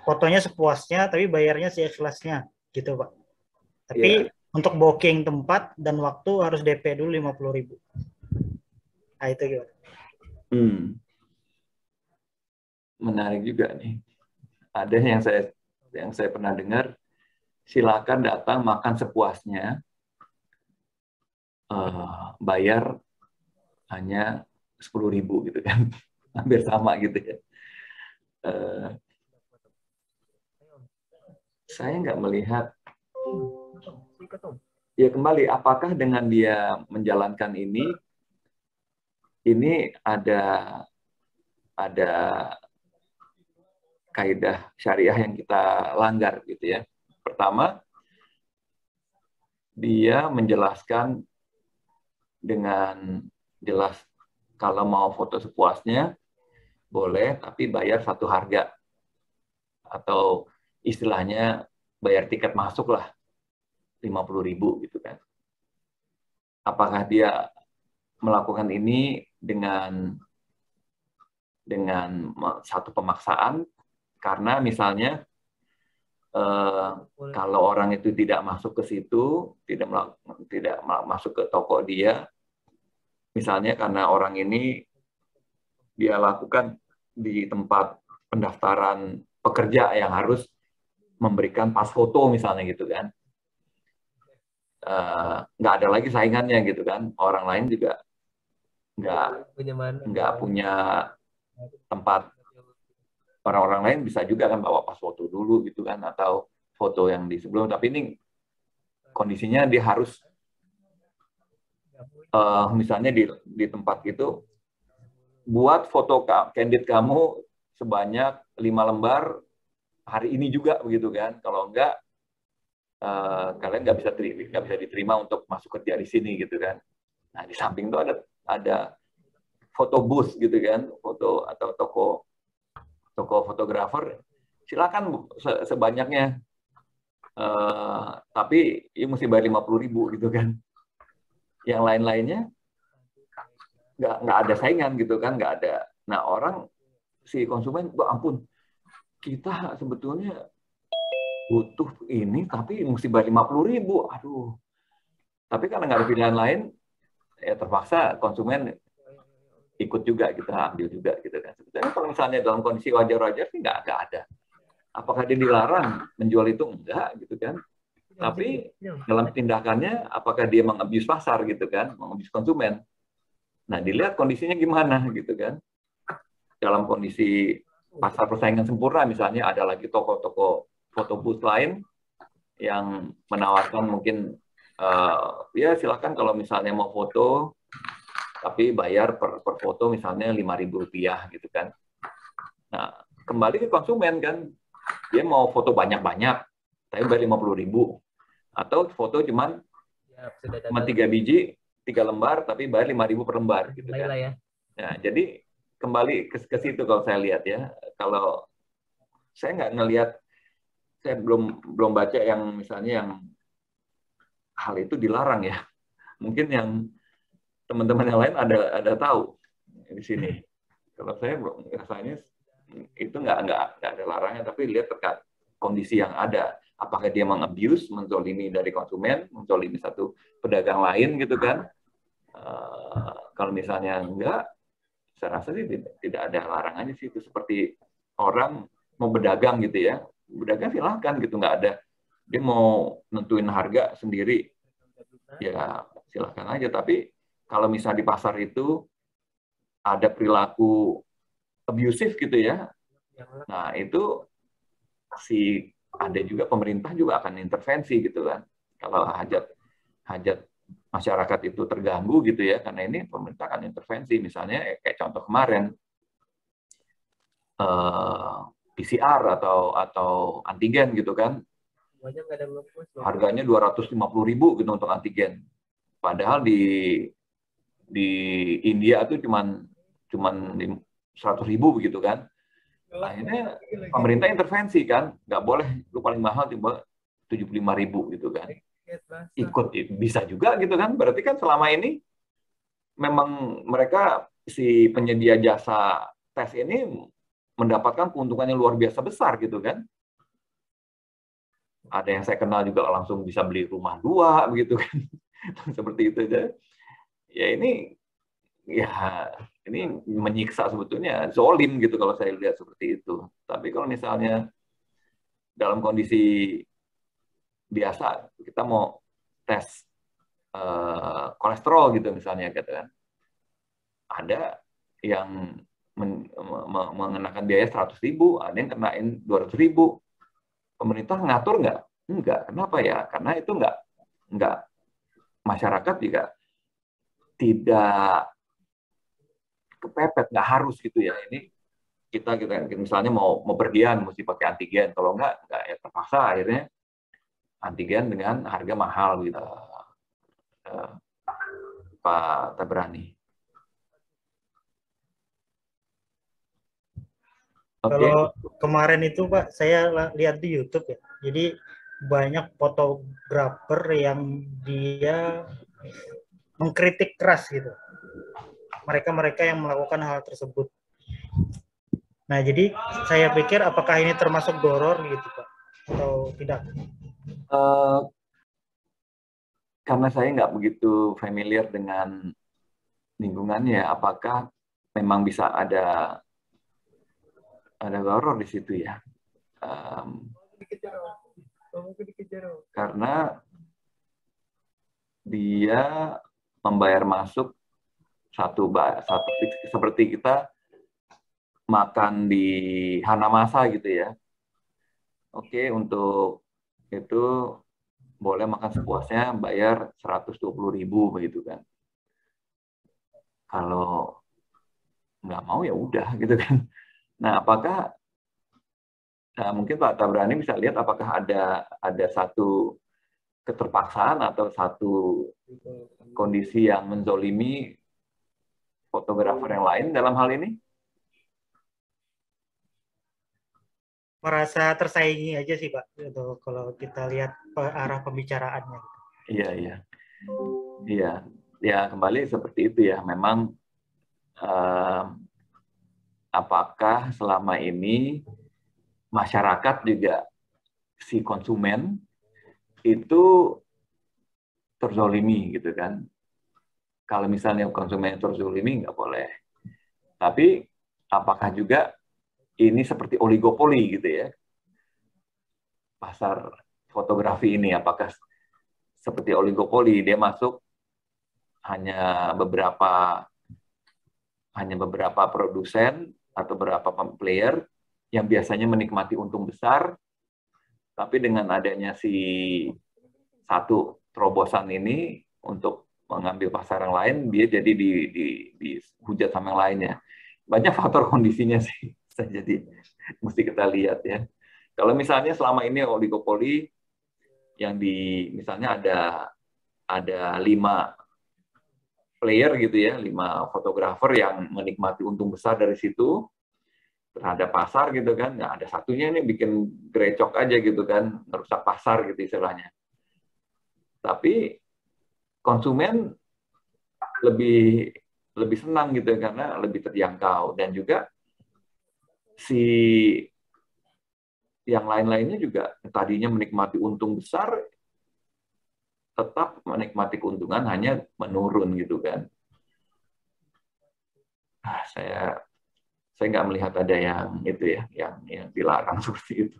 Fotonya sepuasnya, tapi bayarnya seikhlasnya, gitu, Pak. Tapi untuk booking tempat dan waktu harus DP dulu 50.000. Nah, itu gimana? Menarik juga nih. Ada yang saya pernah dengar, silakan datang makan sepuasnya, bayar hanya 10.000 gitu kan, hampir sama gitu ya. Saya nggak melihat, ya kembali, apakah dengan dia menjalankan ini ada kaidah syariah yang kita langgar gitu ya. Pertama, dia menjelaskan dengan jelas kalau mau foto sepuasnya boleh, tapi bayar satu harga, atau istilahnya bayar tiket masuk lah 50.000 gitu kan. Apakah dia melakukan ini dengan satu pemaksaan, karena misalnya kalau orang itu tidak masuk ke situ, tidak masuk ke toko dia, misalnya karena orang ini dia lakukan di tempat pendaftaran pekerja yang harus memberikan pas foto misalnya gitu kan, nggak ada lagi saingannya gitu kan, orang lain juga nggak punya tempat, orang-orang lain bisa juga kan bawa pas foto dulu gitu kan, atau foto yang di sebelum, tapi ini kondisinya dia harus misalnya di tempat itu buat foto candid kamu sebanyak 5 lembar hari ini juga begitu kan, kalau enggak kalian nggak bisa diterima untuk masuk kerja di sini gitu kan. Nah di samping itu ada foto booth gitu kan, foto atau toko fotografer, silakan sebanyaknya, tapi ya mesti bayar 50.000 gitu kan. Yang lain-lainnya nggak ada saingan gitu kan, nggak ada. Nah si konsumen, ampun, kita sebetulnya butuh ini tapi mesti bayar 50.000, aduh. Tapi karena nggak ada pilihan lain, ya terpaksa konsumen ikut juga, kita ambil juga gitu kan. Sebetulnya kalau misalnya dalam kondisi wajar-wajar sih nggak ada. Apakah dia dilarang menjual itu? Enggak gitu kan. Tapi dalam tindakannya, apakah dia mengabuse pasar gitu kan, mengabuse konsumen. Nah, dilihat kondisinya gimana gitu kan. Dalam kondisi pasar persaingan sempurna, misalnya ada lagi toko-toko foto booth lain yang menawarkan mungkin, ya silakan kalau misalnya mau foto, tapi bayar per foto misalnya Rp5.000 gitu kan. Nah, kembali ke konsumen kan, dia mau foto banyak-banyak, tapi bayar 50.000. Atau foto cuma 3 biji, 3 lembar, tapi bayar 5.000 per lembar gitu kan. Ya. Nah, jadi kembali ke situ kalau saya lihat ya. Kalau saya nggak ngelihat, saya belum baca yang misalnya yang hal itu dilarang ya. Mungkin yang teman-teman yang lain ada tahu di sini. Kalau saya belum, rasanya itu nggak ada larangan, tapi lihat terkait kondisi yang ada. Apakah dia mengabuse, menzolimi dari konsumen, menzolimi satu pedagang lain gitu kan. Kalau misalnya enggak, saya rasa sih tidak ada larangannya sih. Itu seperti orang mau berdagang gitu ya, berdagang silahkan gitu, nggak ada dia mau nentuin harga sendiri ya silahkan aja. Tapi kalau misalnya di pasar itu ada perilaku abusive gitu ya, nah itu ada juga pemerintah juga akan intervensi gitu kan. Kalau hajat masyarakat itu terganggu gitu ya, karena ini pemerintah akan intervensi. Misalnya kayak contoh kemarin PCR atau antigen gitu kan, harganya 250.000 gitu untuk antigen. Padahal di India tuh cuman 100.000 begitu kan. Akhirnya pemerintah intervensi kan, nggak boleh, lu paling mahal coba 75.000 gitu kan. Ikut bisa juga gitu kan. Berarti kan selama ini memang mereka si penyedia jasa tes ini mendapatkan keuntungannya luar biasa besar gitu kan. Ada yang saya kenal juga langsung bisa beli rumah 2 begitu kan. Seperti itu aja. Ya ini menyiksa sebetulnya, zolim gitu kalau saya lihat seperti itu. Tapi kalau misalnya dalam kondisi biasa kita mau tes kolesterol gitu misalnya gitu kan, ada yang mengenakan biaya 100.000, ada yang kenain 200.000. Pemerintah ngatur nggak? Enggak. Kenapa ya? Karena itu nggak masyarakat juga tidak kepepet, nggak harus gitu ya. Ini kita misalnya mau berdiam mesti pakai antigen, kalau nggak ya terpaksa akhirnya antigen dengan harga mahal gitu. Pak Tabrani. Kalau kemarin itu Pak, saya lihat di YouTube ya. Jadi banyak fotografer yang dia mengkritik keras gitu. Mereka yang melakukan hal tersebut. Nah, jadi saya pikir apakah ini termasuk doror gitu Pak, atau tidak? Karena saya nggak begitu familiar dengan lingkungannya, apakah memang bisa ada doror di situ ya? Karena dia membayar masuk satu seperti kita makan di Hanamasa gitu ya. Oke, untuk itu boleh makan sepuasnya, bayar 120.000 begitu kan. Kalau nggak mau ya udah gitu kan. Nah, apakah mungkin Pak Tabrani bisa lihat apakah ada satu keterpaksaan atau satu kondisi yang menzolimi fotografer yang lain dalam hal ini? Merasa tersaingi aja sih Pak, gitu, kalau kita lihat arah pembicaraannya. Iya. Ya kembali seperti itu ya. Memang apakah selama ini masyarakat juga si konsumen itu terzolimi gitu kan? Kalau misalnya konsumen terzolimi nggak boleh. Tapi apakah juga ini seperti oligopoli gitu ya? Pasar fotografi ini apakah seperti oligopoli, dia masuk hanya beberapa produsen atau beberapa player yang biasanya menikmati untung besar, tapi dengan adanya si satu terobosan ini untuk mengambil pasar yang lain, dia jadi dihujat sama yang lainnya. Banyak faktor kondisinya sih, jadi mesti kita lihat ya. Kalau misalnya selama ini oligopoli yang misalnya ada 5 player gitu ya, 5 fotografer yang menikmati untung besar dari situ terhadap pasar gitu kan. Nah, ada satunya ini bikin grecok aja gitu kan, merusak pasar gitu istilahnya. Tapi konsumen lebih senang gitu karena lebih terjangkau, dan juga si yang lain-lainnya juga tadinya menikmati untung besar tetap menikmati keuntungan, hanya menurun gitu kan. Saya saya nggak melihat ada yang itu ya, yang dilarang seperti itu.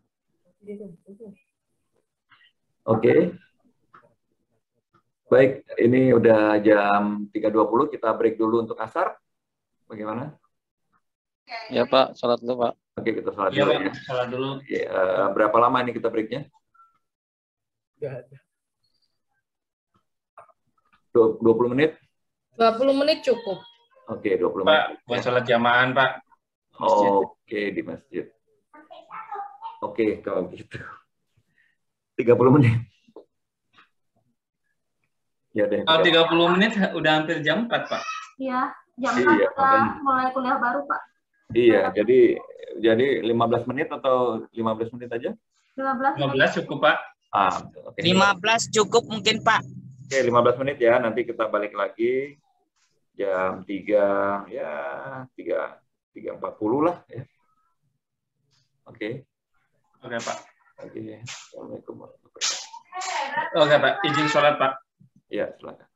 Oke. Baik, ini udah jam 3.20, kita break dulu untuk asar. Bagaimana? Ya Pak, sholat dulu Pak. Oke, kita sholat Iya dulu Pak, ya. sholat dulu. Ya, berapa lama ini kita breaknya? 20 menit? 20 menit cukup. Oke, 20 Pak, menit. buat sholat jamaah Pak. Masjid. Oke, di masjid. Oke, kalau gitu. 30 menit. Ya deh. Kalau 30 menit udah hampir jam 4 Pak. Iya, jam 4 Iya, kita mulai kuliah baru, Pak. Iya, jadi 15 menit atau 15 menit aja? 15 cukup Pak. Oke. 15 cukup mungkin Pak. Oke, 15 menit ya. Nanti kita balik lagi jam 3 ya 3.40 lah ya. Oke. Oke Pak. Oke. Assalamualaikum warahmatullahi wabarakatuh. Oke Pak, izin sholat Pak. Ya, silakan.